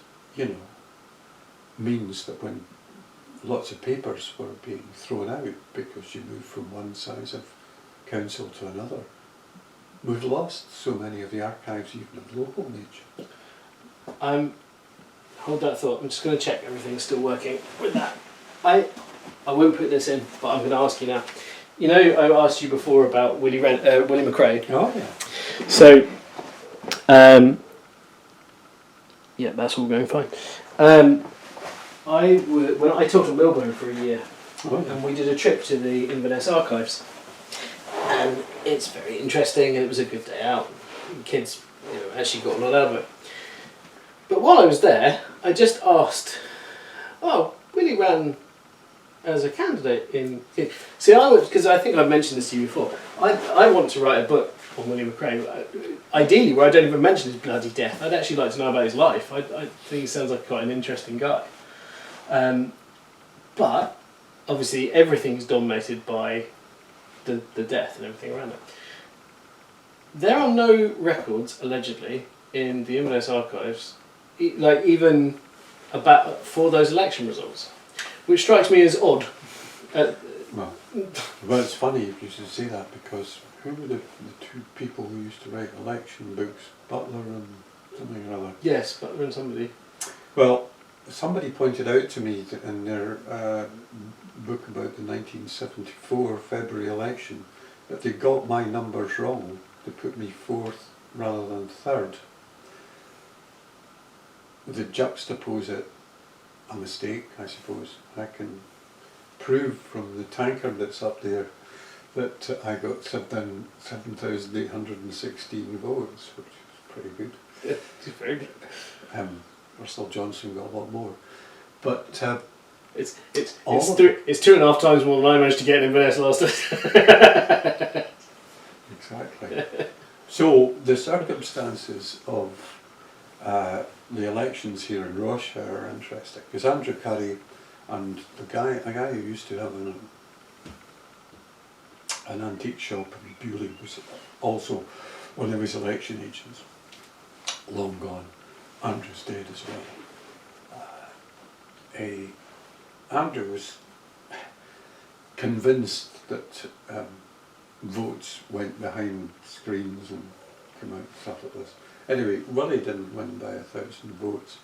means that when lots of papers were being thrown out because you moved from one size of council to another, we've lost so many of the archives even of local nature. Hold that thought, I'm just going to check everything's still working with that. I won't put this in, but I'm going to ask you now. I asked you before about Willie McRae. Oh, yeah. So, that's all going fine. When I taught at Milburn for a year, and we did a trip to the Inverness archives, and it's very interesting, and it was a good day out. The kids, actually got a lot out of it. But while I was there, I just asked, Willie ran as a candidate in... See, because I think I've mentioned this to you before, I want to write a book on Willie McRae, ideally where I don't even mention his bloody death. I'd actually like to know about his life. I think he sounds like quite an interesting guy. But, obviously, everything's dominated by the death and everything around it. There are no records, allegedly, in the Inverness archives, even for those election results, which strikes me as odd. Well, it's funny you should say that, because who were the two people who used to write election books? Butler and something or other? Yes, Butler and somebody. Well, somebody pointed out to me that in their book about the 1974 February election that they got my numbers wrong. They put me fourth rather than third. They juxtapose it, a mistake, I suppose. I can prove from the tankard that's up there that I got 7,816 votes, which is pretty good. Yeah, it's very good. Russell Johnson got a lot more. But it's 2.5 times more than I managed to get in Inverness last time. Exactly. So the circumstances of the elections here in Rossshire are interesting, because Andrew Curry and a guy who used to have an antique shop in Bewley was also one of his election agents. Long gone. Andrew's dead as well. Andrew was convinced that votes went behind screens and came out and stuff like this. Anyway, Willie didn't win by 1,000 votes,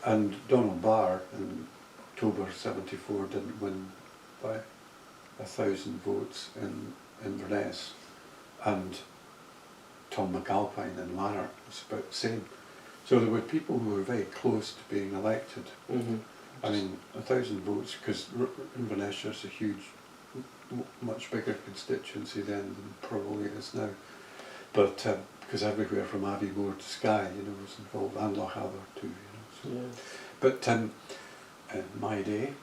and Donald Barr in October '74 didn't win by 1,000 votes in Inverness, and Tom McAlpine in Lanark was about the same. So there were people who were very close to being elected. Mm-hmm. I mean, 1,000 votes, because Inverness is a huge, much bigger constituency then than probably it is now. But because everywhere from Abbeymoor to Skye, was involved, and Lochaber too, So. Yeah. But in my day,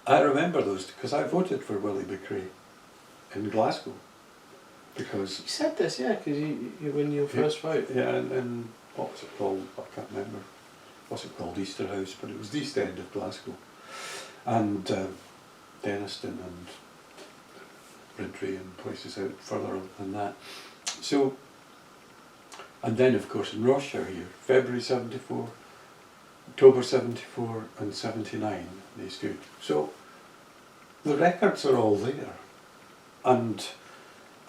I remember those, because I voted for Willie McRae in Glasgow. because You said this, yeah, because you win your first vote. yeah, and what was it called? I can't remember. What's it called? Easter House, but it was the East End of Glasgow, and Dennistoun and Brittany and places out further than that. So, and then of course in Rossshire here, February 74, October 74 and 79, these two. So the records are all there, and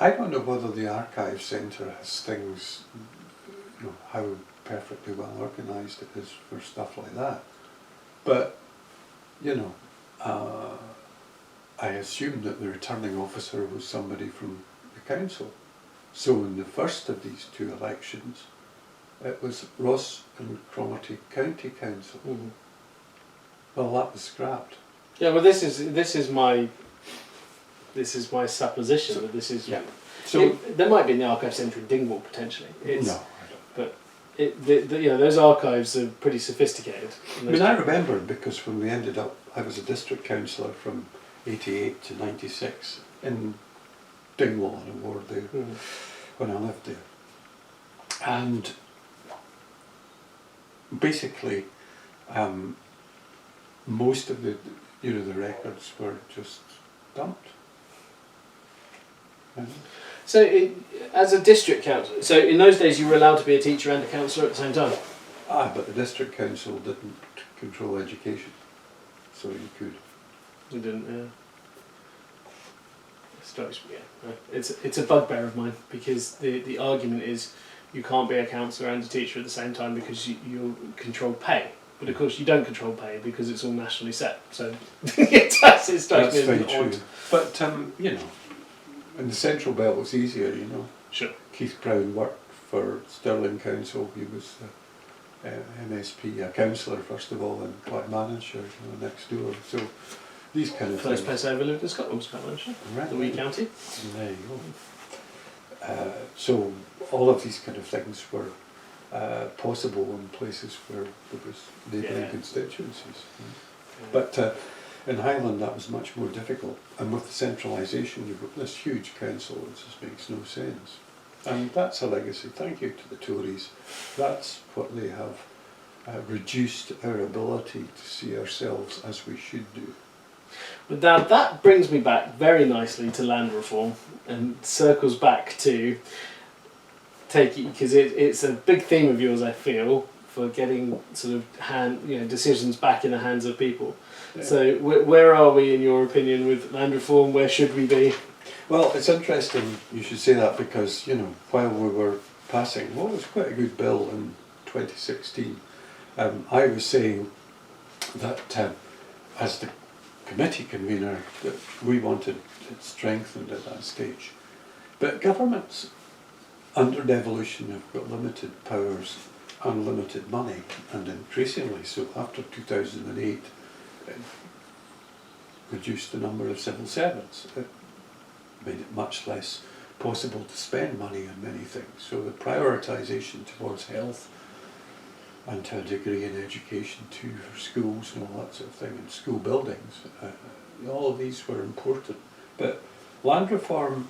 I don't know whether the Archive Centre has things, you know, how perfectly well organised it is for stuff like that, but you know, I assume that the returning officer was somebody from the council. So in the first of these two elections, it was Ross and Cromarty County Council. Mm-hmm. Well, that was scrapped. Yeah, well, this is my supposition that this is. Yeah. So there might be in the Archive Centre in Dingwall potentially. No, I don't. But you know, those archives are pretty sophisticated. I mean, I remember because when we ended up, I was a district councillor from 88 to 96 in Dingwall in a ward there when I lived there, and basically most of the records were just dumped. So, as a district councillor, so in those days you were allowed to be a teacher and a councillor at the same time? But the district council didn't control education, so you could. You didn't, yeah. It strikes me, yeah. It's a bugbear of mine, because the argument is you can't be a councillor and a teacher at the same time because you control pay. But of course you don't control pay because it's all nationally set. So it strikes me as very an odd. true. But you know, in the Central Belt it was easier, you know. Sure. Keith Brown worked for Stirling Council. He was MSP, a councillor first of all, in Ceilidh Ménage, next door. So these kind of First things. place I ever lived in Scotland was Scotland, Right. the wee county. There you go. So all of these kind of things were possible in places where there was neighbouring constituencies. Yeah. But in Highland that was much more difficult, and with the centralisation you've got this huge council, it just makes no sense. And that's a legacy. Thank you to the Tories. That's what they have reduced our ability to see ourselves as we should do. But that brings me back very nicely to land reform and circles back to because it's a big theme of yours, I feel, for getting sort of decisions back in the hands of people. Yeah. So where are we in your opinion with land reform? Where should we be? Well, it's interesting you should say that, because while we were passing what was quite a good bill in 2016, I was saying that as the committee convener that we wanted it strengthened at that stage. But governments under devolution have got limited powers, unlimited money, and increasingly so after 2008 it reduced the number of civil servants. It made it much less possible to spend money on many things. So the prioritisation towards health, and to a degree in education too, for schools and all that sort of thing, and school buildings, all of these were important. But land reform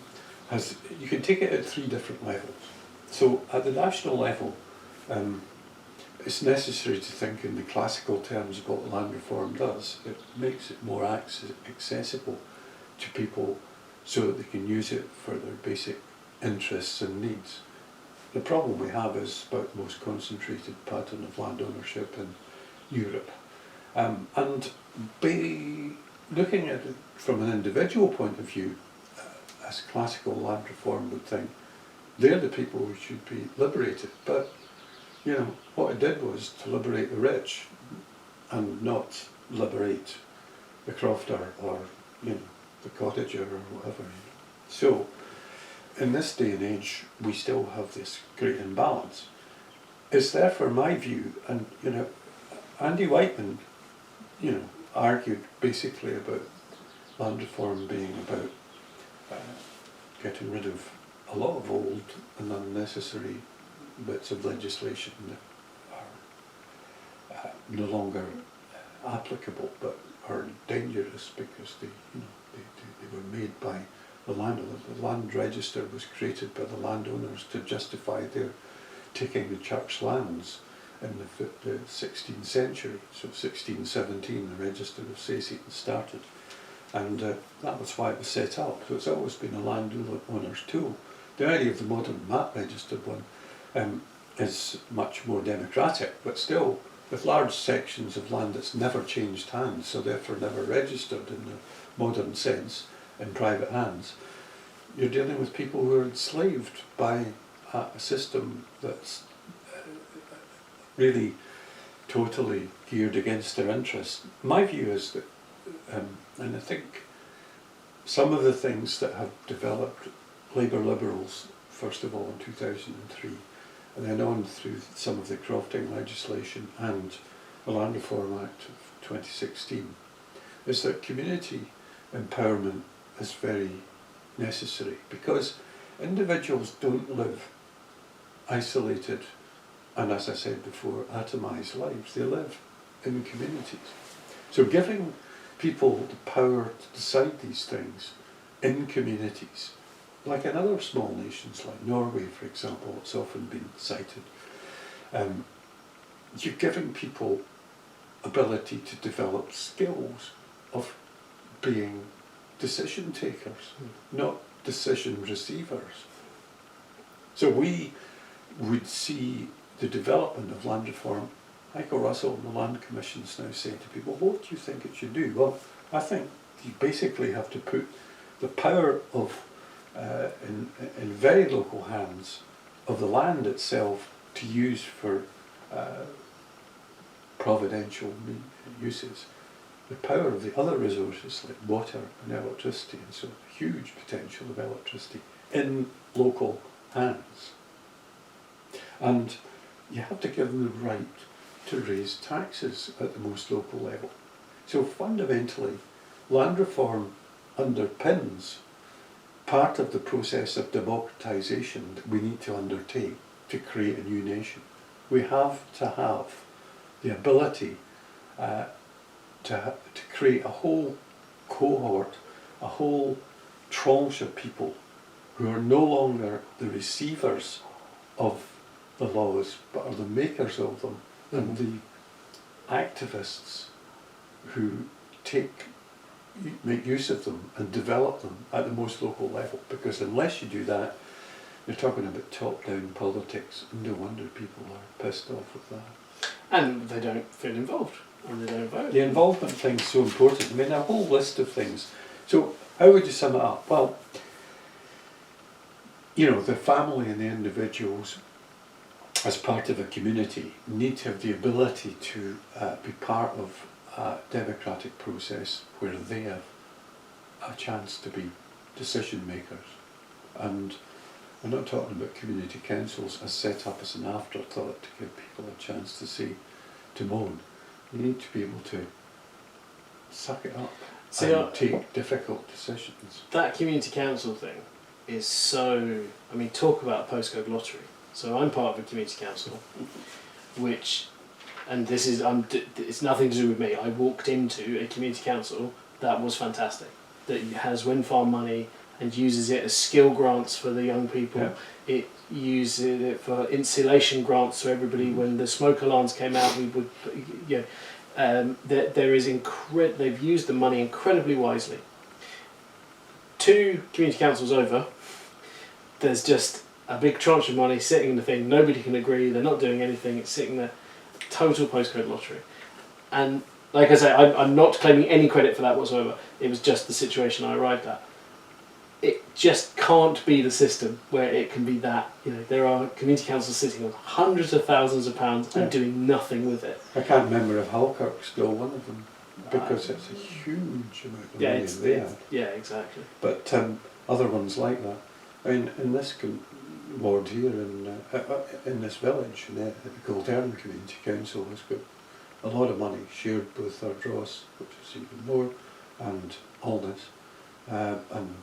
you can take it at 3 different levels. So at the national level, it's necessary to think in the classical terms of what land reform does. It makes it more accessible to people so that they can use it for their basic interests and needs. The problem we have is about the most concentrated pattern of land ownership in Europe. And by looking at it from an individual point of view, as classical land reform would think, they're the people who should be liberated. But what it did was to liberate the rich and not liberate the crofter or the cottager or whatever. So in this day and age we still have this great imbalance. It's therefore my view, and Andy Whiteman argued basically about land reform being about getting rid of a lot of old and unnecessary bits of legislation that are no longer applicable but are dangerous because they were made by the land register was created by the landowners to justify their taking the church lands in the 16th century. So 1617 the register of Ceilidh started, and that was why it was set up. So it's always been a landowner's tool. The idea of the modern map registered one is much more democratic, but still with large sections of land that's never changed hands, so therefore never registered in the modern sense in private hands. You're dealing with people who are enslaved by a system that's really totally geared against their interests. My view is that, and I think some of the things that have developed Labour Liberals, first of all in 2003, and then on through some of the crofting legislation and the Land Reform Act of 2016, is that community empowerment is very necessary, because individuals don't live isolated and, as I said before, atomised lives. They live in communities. So giving people the power to decide these things in communities, like in other small nations like Norway, for example, it's often been cited, you're giving people ability to develop skills of being decision takers, not decision receivers. So we would see the development of land reform. Michael Russell and the Land Commission's now saying to people, what do you think it should do? Well, I think you basically have to put the power of in very local hands of the land itself to use for providential uses. The power of the other resources like water and electricity, and so huge potential of electricity in local hands. And you have to give them the right to raise taxes at the most local level. So fundamentally, land reform underpins part of the process of democratisation that we need to undertake to create a new nation. We have to have the ability to create a whole cohort, a whole tranche of people who are no longer the receivers of the laws, but are the makers of them, and the activists who make use of them and develop them at the most local level. Because unless you do that, you're talking about top-down politics, and no wonder people are pissed off with that. And they don't feel involved, and they don't vote. The involvement thing's so important. I mean, a whole list of things. So how would you sum it up? Well, you know, the family and the individuals as part of a community need to have the ability to be part of a democratic process where they have a chance to be decision makers. And I'm not talking about community councils as set up as an afterthought to give people a chance to say, to moan. You need to be able to suck it up and take difficult decisions. That community council thing is so, I mean, talk about a postcode lottery. So I'm part of a community council, which, and this is, it's nothing to do with me. I walked into a community council that was fantastic, that has wind farm money and uses it as skill grants for the young people. Yeah. It uses it for insulation grants, so everybody, when the smoke alarms came out, we would, you know, there is they've used the money incredibly wisely. 2 community councils over, there's just a big tranche of money sitting in the thing, nobody can agree, they're not doing anything, it's sitting there, total postcode lottery. And like I say, I'm not claiming any credit for that whatsoever, it was just the situation I arrived at. It just can't be the system where it can be that, you know, there are community councils sitting on hundreds of thousands of pounds and doing nothing with it. I can't remember if Halkirk's still one of them, because it's a huge amount of money they have. Yeah, exactly. But other ones like that, I mean, in this ward here, in this village, the Gultern Community Council has got a lot of money shared with Ross, which is even more, and Allness, and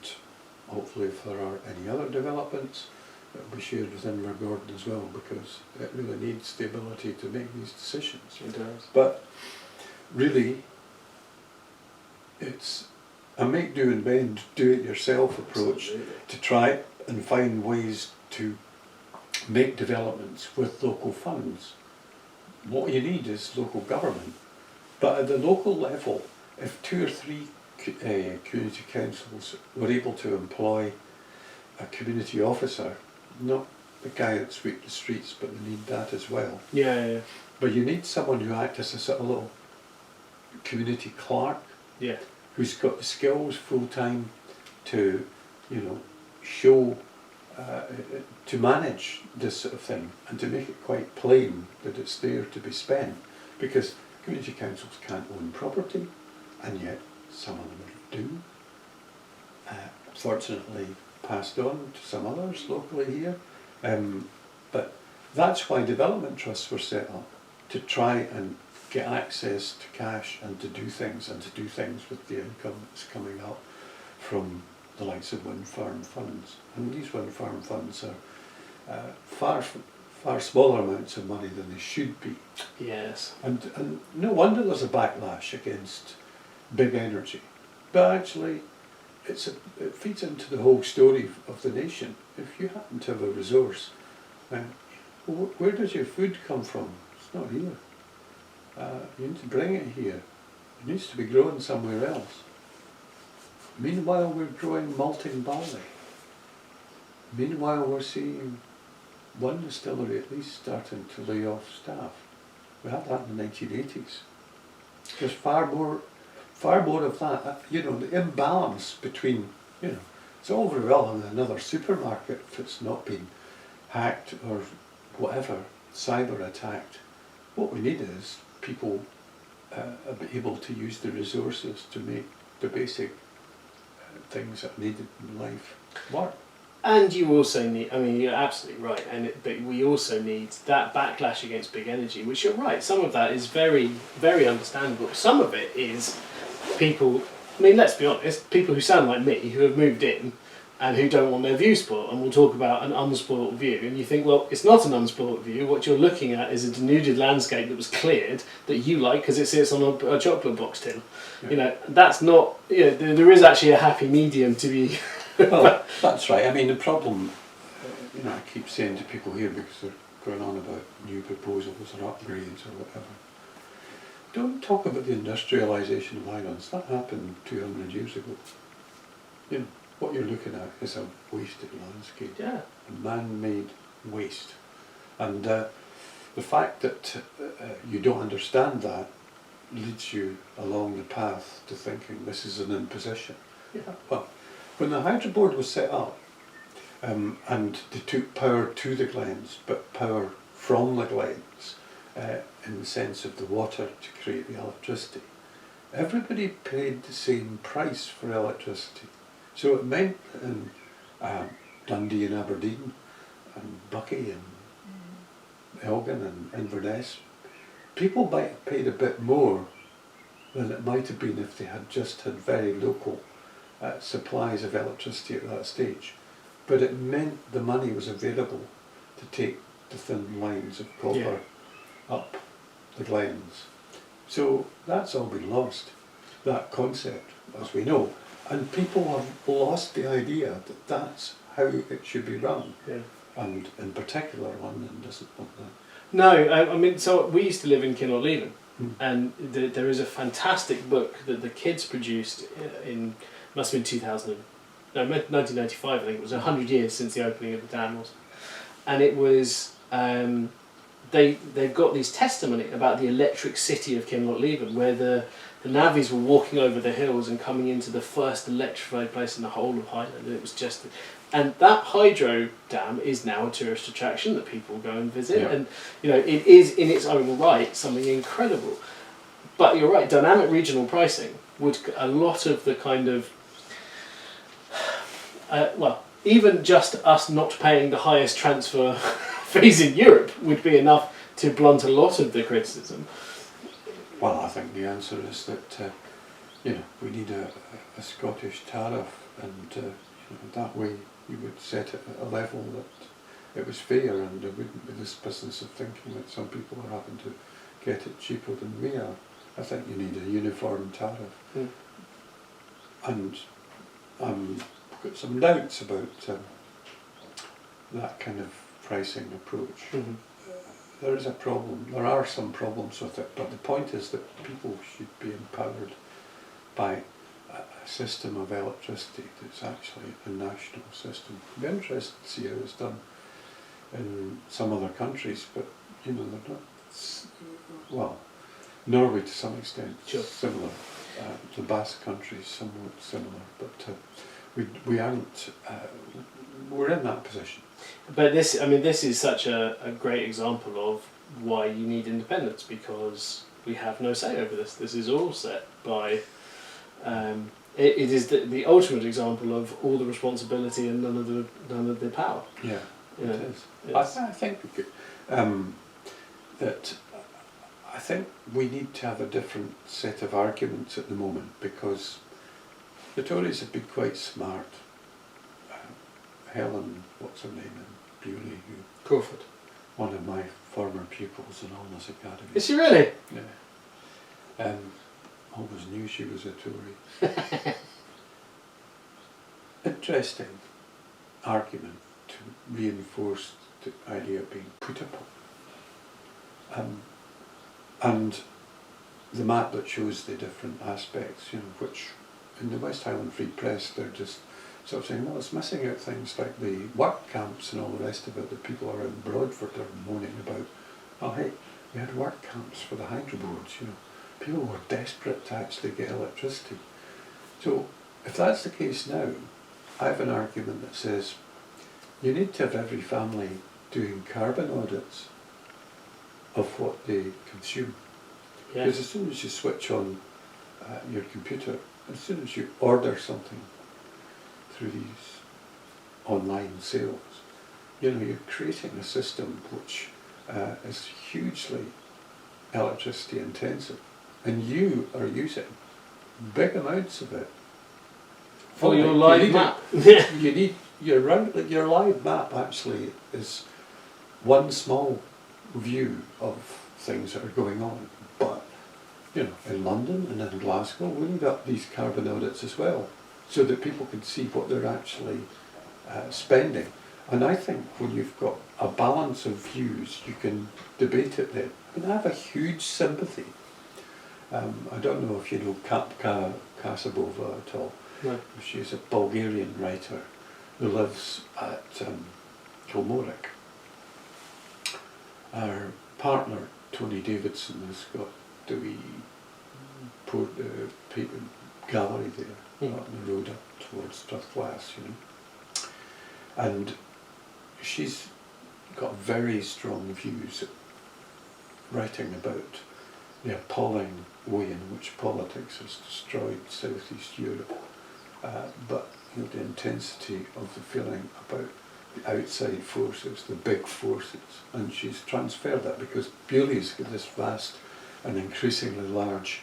hopefully if there are any other developments, it will be shared with Invergordon as well, because it really needs the ability to make these decisions. It does. But really, it's a make do and bend, do it yourself approach. Absolutely. To try and find ways to make developments with local funds. What you need is local government. But at the local level, if 2 or 3 community councils were able to employ a community officer, not the guy that sweeps the streets, but they need that as well. Yeah. But you need someone who acts as a sort of little community clerk, Yeah. who's got the skills full time to, show, to manage this sort of thing and to make it quite plain that it's there to be spent. Because community councils can't own property, and yet some of them do. Fortunately, passed on to some others locally here. But that's why development trusts were set up, to try and get access to cash and to do things with the income that's coming up from the likes of wind farm funds. And these wind farm funds are far smaller amounts of money than they should be. Yes. And no wonder there's a backlash against big energy. But actually, it feeds into the whole story of the nation. If you happen to have a resource, where does your food come from? It's not here. You need to bring it here. It needs to be grown somewhere else. Meanwhile, we're growing malting barley. Meanwhile, we're seeing one distillery at least starting to lay off staff. We had that in the 1980s. There's far more of that. The imbalance between, it's all very well in another supermarket if it's not been hacked or whatever, cyber attacked. What we need is people able to use the resources to make the basic things that are needed in life work. And you also need, you're absolutely right, but we also need that backlash against big energy, which you're right, some of that is very, very understandable. Some of it is people, let's be honest, people who sound like me, who have moved in and who don't want their view spoiled, and we'll talk about an unspoiled view, and you think, well, it's not an unspoiled view, what you're looking at is a denuded landscape that was cleared, that you like because it sits on a chocolate box tin. Yeah. That's not, there is actually a happy medium to be... Well, that's right. The problem, I keep saying to people here, because they're going on about new proposals or upgrades or whatever, don't talk about the industrialisation of Highlands. That happened 200 years ago. What you're looking at is a wasted landscape, a man-made waste. And the fact that you don't understand that leads you along the path to thinking this is an imposition. Yeah. Well, when the Hydro Board was set up, and they took power to the glens, but power from the glens, in the sense of the water to create the electricity, everybody paid the same price for electricity. So it meant in Dundee and Aberdeen, and Buckie and Elgin and Inverness, people might have paid a bit more than it might have been if they had just had very local supplies of electricity at that stage. But it meant the money was available to take the thin lines of copper up the glens. So that's all been lost, that concept, as we know. And people have lost the idea that that's how it should be run. Yeah. And in particular, London doesn't want that. No, so we used to live in Kinlochleven, and there is a fantastic book that the kids produced in, must have been 1995, I think. It was 100 years since the opening of the dam was. And it was, they've got these testimony about the electric city of Kinlochleven, where the navvies were walking over the hills and coming into the first electrified place in the whole of Highland. And it was just, and that hydro dam is now a tourist attraction that people go and visit. Yeah. And it is in its own right something incredible. But you're right, dynamic regional pricing would, a lot of the kind of, even just us not paying the highest transfer fees in Europe would be enough to blunt a lot of the criticism. Well, I think the answer is that we need a Scottish tariff, and that way you would set it at a level that it was fair, and there wouldn't be this business of thinking that some people are having to get it cheaper than we are. I think you need a uniform tariff. and I've got some doubts about that kind of pricing approach. Mm-hmm. There is a problem. There are some problems with it, but the point is that people should be empowered by a system of electricity that's actually a national system. It'd be interesting to see how it's done in some other countries, but they're not. Well, Norway to some extent, sure. Similar. The Basque countries somewhat similar, but we aren't. We're in that position. But this is such a great example of why you need independence, because we have no say over this. This is all set by. It is the ultimate example of all the responsibility and none of the power. Yeah, it is. I think that I think we need to have a different set of arguments at the moment, because the Tories have been quite smart. Helen, what's her name, in Bewley, Crawford, one of my former pupils in Alness Academy. Is she really? Yeah. Always knew she was a Tory. Interesting argument to reinforce the idea of being put upon. And the map that shows the different aspects, which in the West Highland Free Press they're just sort of saying, well, it's missing out things like the work camps and all the rest of it that people around Broadford are moaning about. Oh, hey, we had work camps for the hydro boards, People were desperate to actually get electricity. So if that's the case now, I have an argument that says you need to have every family doing carbon audits of what they consume. Yeah. Because as soon as you switch on your computer, as soon as you order something through these online sales, you're creating a system which is hugely electricity intensive, and you are using big amounts of it for your live map. You need your live map actually is one small view of things that are going on, but in London and in Glasgow we need up these carbon audits as well, so that people can see what they're actually spending. And I think when you've got a balance of views, you can debate it then. And I have a huge sympathy. I don't know if you know Kapka Kasabova at all. No. She's a Bulgarian writer who lives at Kilmorick. Her partner, Tony Davidson, has got the wee gallery there on the road up towards Strathglass, And she's got very strong views, writing about the appalling way in which politics has destroyed Southeast Europe, but the intensity of the feeling about the outside forces, the big forces, and she's transferred that because Bewley's got this vast and increasingly large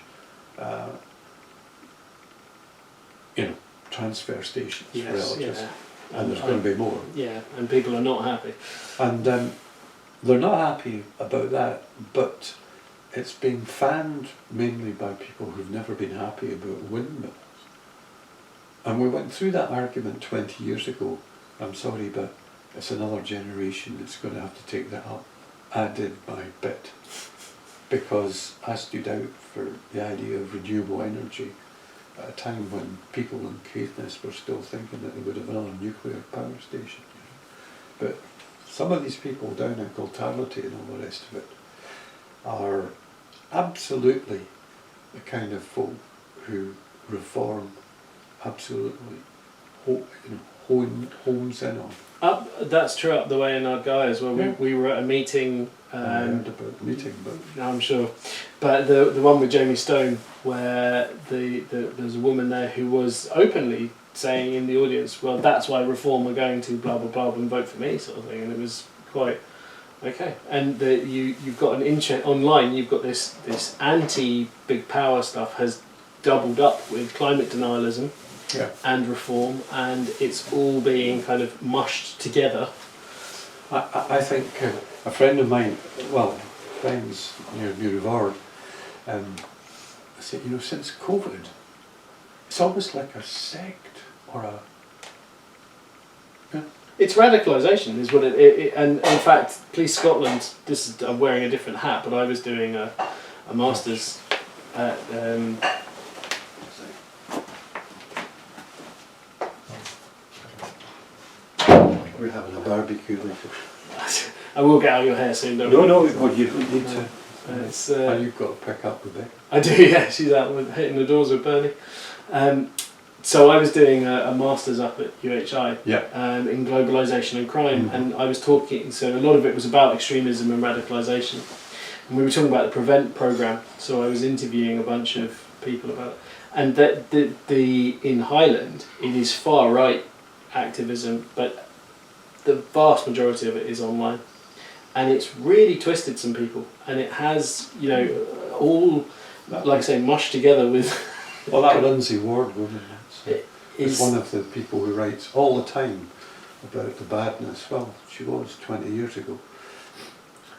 transfer stations for electricity. Yeah. And there's going to be more. Yeah, and people are not happy. And they're not happy about that, but it's being fanned mainly by people who've never been happy about windmills. And we went through that argument 20 years ago. I'm sorry, but it's another generation that's going to have to take that up. I did my bit, because I stood out for the idea of renewable energy at a time when people in Caithness were still thinking that they would have another nuclear power station. But some of these people down in Galtarlity and all the rest of it are absolutely the kind of folk who reform absolutely homes in on. That's true up the way in Ardguy as well. We were at a meeting. I heard about the meeting, but I'm sure. But the one with Jamie Stone, where there's a woman there who was openly saying in the audience, well, that's why Reform are going to blah blah blah and vote for me, sort of thing, and it was quite okay. And you've got an interest online. You've got this anti big power stuff has doubled up with climate denialism. Yeah. And Reform, and it's all being kind of mushed together. I think a friend of mine, friends near Murivard, said, since COVID, it's almost like a sect or a... Yeah. It's radicalisation, is what it. And in fact, Police Scotland. I'm wearing a different hat, but I was doing a masters at. We're having a barbecue later. I will get out your hair soon, don't No, well, you don't need to. It's, And you've got to pick up with it. I do, yeah. She's out hitting the doors with Bernie. So I was doing a masters up at UHI in globalisation and crime, and I was talking. So a lot of it was about extremism and radicalisation, and we were talking about the Prevent programme. So I was interviewing a bunch of people about it, and that the in Highland it is far right activism, but the vast majority of it is online, and it's really twisted some people, and it has all like I say mushed together with. Well, that Lindsay Ward woman. Is one of the people who writes all the time about the badness. Well, she was 20 years ago.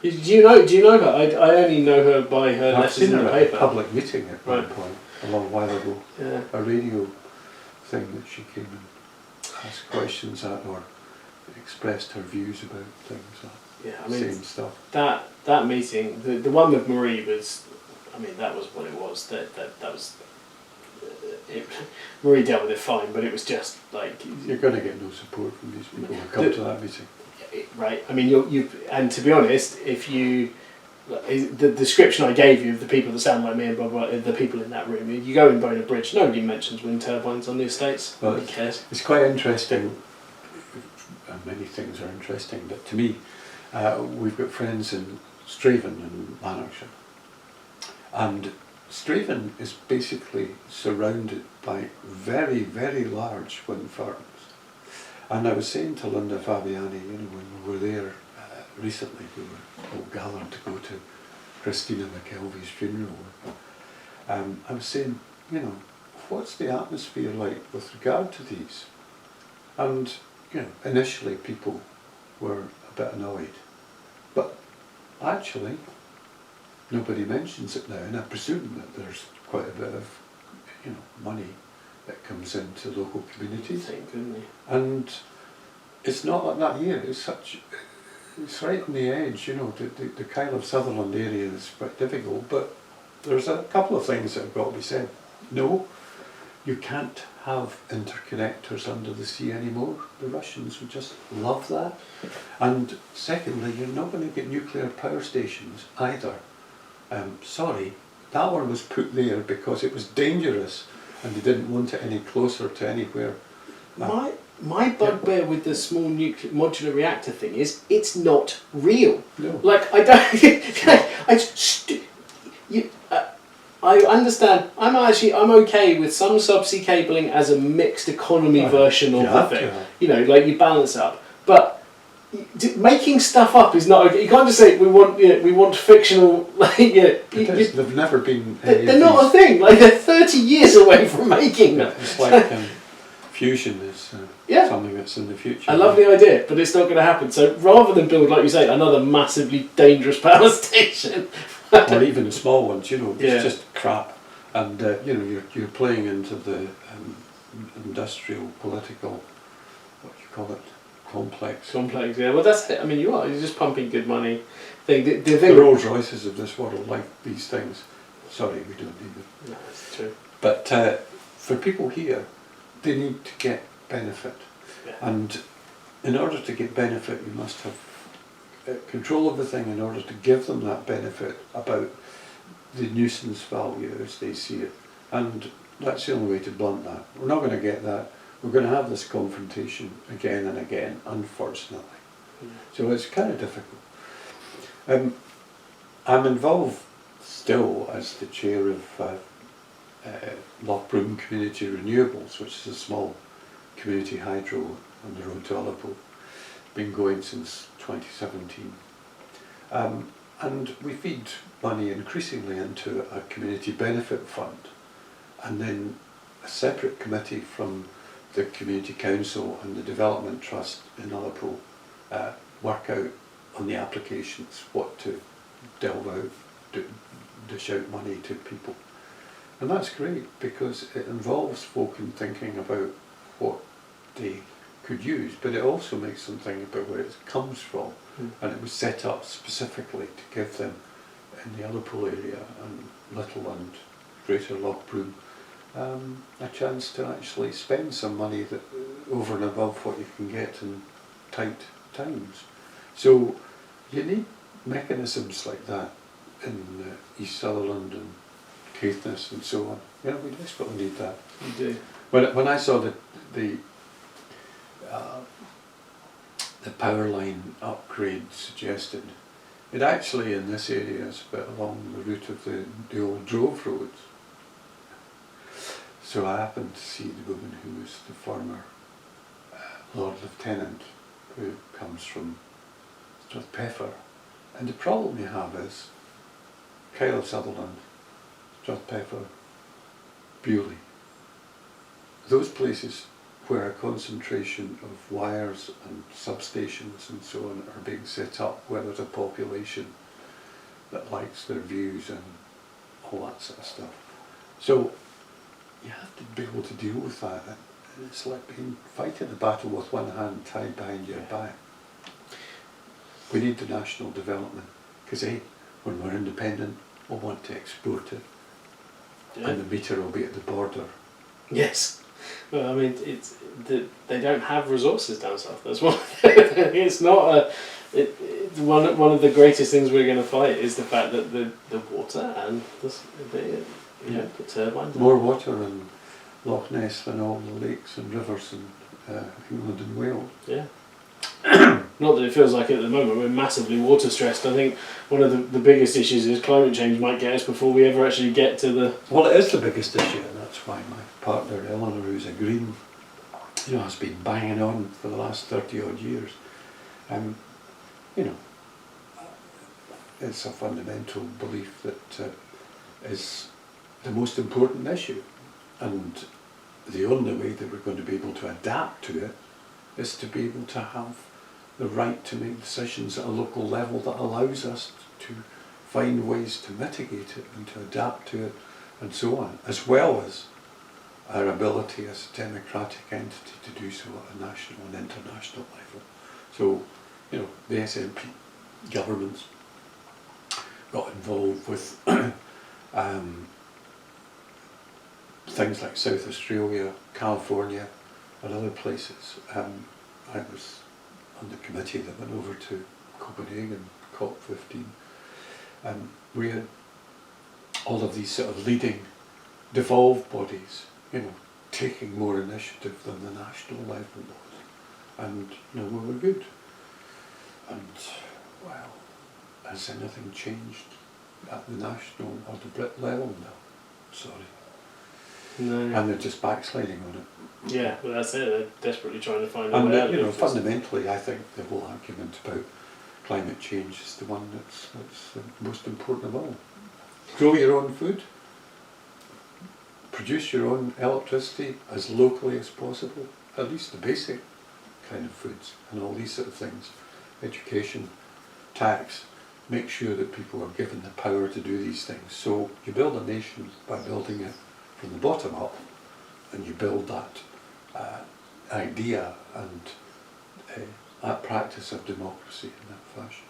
Do you know her? I only know her by her I've letters seen in her the at a paper. public meeting at one point, a long while ago. Yeah. A radio thing that she came and asked questions at or expressed her views about things. Yeah, I mean, same stuff. That meeting, the one with Marie was, I mean, that was what it was. That was. Marie dealt with it fine, but it was just like you're going to get no support from these people who come to that meeting, right? I mean, you and to be honest, if you the description I gave you of the people that sound like me and blah blah, the people in that room, you go in Boner Bridge, nobody mentions wind turbines on the estates. Well, nobody cares. It's quite interesting, and many things are interesting, but to me, we've got friends in Straven and Lanarkshire, and Straven is basically surrounded by very, very large wind farms. And I was saying to Linda Fabiani, when we were there recently, we were all gathered to go to Christina McKelvey's funeral. I was saying, what's the atmosphere like with regard to these? And, initially people were a bit annoyed. But actually, nobody mentions it now, and I presume that there's quite a bit of, money that comes into local communities. Thank goodness. And it's not like that here. It's right on the edge. The kind of Sutherland area is quite difficult, but there's a couple of things that have got to be said. No, you can't have interconnectors under the sea anymore. The Russians would just love that. And secondly, you're not going to get nuclear power stations either. Sorry, that one was put there because it was dangerous and they didn't want it any closer to anywhere. My bugbear with the small nuclear modular reactor thing is it's not real. No. Like I don't. I understand. I'm okay with some subsea cabling as a mixed economy version of the thing. Like you balance up, but. Making stuff up is not okay. You can't just say we want fictional. They've never been. They're not a thing. Like they're 30 years away from making them. It's like fusion is something that's in the future. I love the idea, but it's not going to happen. So rather than build, like you say, another massively dangerous power station, or even small ones, it's just crap, and you're playing into the industrial, political, what do you call it? Complex, yeah. Well, that's it. I mean, you're just pumping good money. The Rolls Royces of this world like these things. Sorry, we don't need them. No, that's true. But for people here, they need to get benefit, and in order to get benefit, you must have control of the thing in order to give them that benefit about the nuisance value as they see it, and that's the only way to blunt that. We're not going to get that. We're going to have this confrontation again and again, unfortunately. So it's kind of difficult. I'm involved still as the chair of Lochbroom Community Renewables, which is a small community hydro on the road to Ullapool. Been going since 2017. And we feed money increasingly into a community benefit fund, and then a separate committee from the Community Council and the Development Trust in Ullapool work out on the applications, what to delve out, dish out money to people. And that's great because it involves folk in thinking about what they could use, but it also makes them think about where it comes from. And it was set up specifically to give them in the Liverpool area and Little and Greater Lochbroom a chance to actually spend some money that over and above what you can get in tight times. So you need mechanisms like that in East Sutherland and Caithness and so on. You know, we desperately need that. You do. When I saw the power line upgrade suggested, it actually in this area is a bit along the route of the old drove roads. So I happened to see the woman who was the former Lord Lieutenant, who comes from Strathpeffer. And the problem you have is Kyle of Sutherland, Strathpeffer, Bewley. Those places where a concentration of wires and substations and so on are being set up, where there's a population that likes their views and all that sort of stuff. So you have to be able to deal with that. It's like fighting a battle with one hand tied behind your back. We need the national development because when we're independent, we'll want to export it, and the meter will be at the border. Yes. Well, I mean, they don't have resources down south. That's one. It's not one of the greatest things we're going to fight is the fact that the water and the turbines. More water in Loch Ness than all the lakes and rivers in England and Wales. Yeah. Not that it feels like it at the moment. We're massively water stressed. I think one of the biggest issues is climate change might get us before we ever actually get to the... Well, it is the biggest issue, and that's why my partner Eleanor, who's a Green, has been banging on for the last 30 odd years. It's a fundamental belief that is the most important issue, and the only way that we're going to be able to adapt to it is to be able to have the right to make decisions at a local level that allows us to find ways to mitigate it and to adapt to it and so on, as well as our ability as a democratic entity to do so at a national and international level. So, the SNP governments got involved with things like South Australia, California and other places. I was on the committee that went over to Copenhagen, COP15. We had all of these sort of leading devolved bodies, taking more initiative than the national level was. And, we were good. And, well, has anything changed at the national or the Brit level? No. Sorry. No. And they're just backsliding on it. Yeah, well that's it. They're desperately trying to find a way out of it. Fundamentally, I think the whole argument about climate change is the one that's the most important of all. Grow your own food, produce your own electricity as locally as possible, at least the basic kind of foods and all these sort of things. Education, tax, make sure that people are given the power to do these things. So you build a nation by building it from the bottom up, and you build that idea and that practice of democracy in that fashion.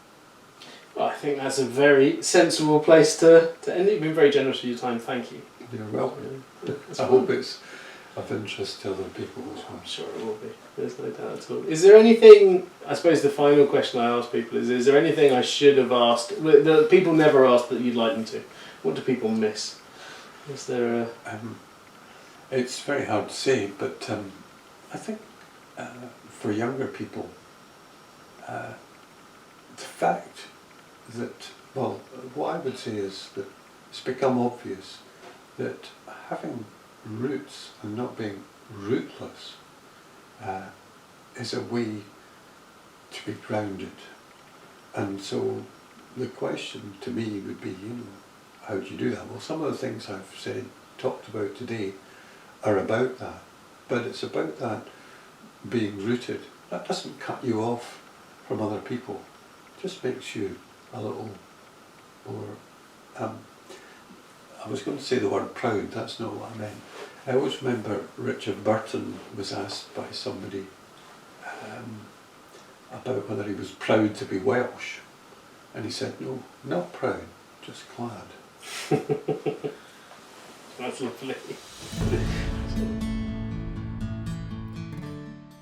Well, I think that's a very sensible place to end. You've been very generous with your time, thank you. You're welcome. I hope it's of interest to other people as well. I'm sure it will be, there's no doubt at all. Is there anything, I suppose the final question I ask people is there anything I should have asked, that people never asked that you'd like them to? What do people miss? Is there a... It's very hard to say, but I think for younger people, the fact that, well, what I would say is that it's become obvious that having roots and not being rootless is a way to be grounded. And so the question to me would be, how do you do that? Well, some of the things I've talked about today are about that, but it's about that being rooted. That doesn't cut you off from other people, it just makes you a little more I was going to say the word proud, that's not what I meant. I always remember Richard Burton was asked by somebody about whether he was proud to be Welsh, and he said, no, not proud, just glad. That's lovely.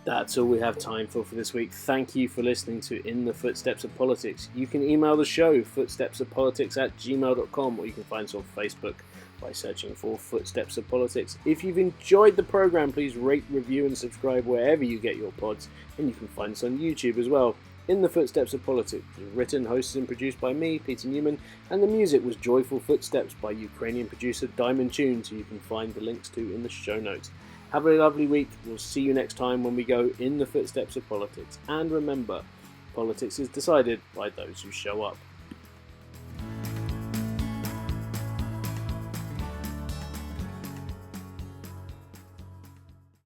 That's all we have time for this week. Thank you for listening to In the Footsteps of Politics. You can email the show, footstepsofpolitics@gmail.com, or you can find us on Facebook by searching for Footsteps of Politics. If you've enjoyed the programme, please rate, review and subscribe wherever you get your pods, and you can find us on YouTube as well. In the Footsteps of Politics was written, hosted and produced by me, Peter Newman, and the music was Joyful Footsteps by Ukrainian producer Diamond Tunes, who you can find the links to in the show notes. Have a lovely week. We'll see you next time when we go In the Footsteps of Politics. And remember, politics is decided by those who show up.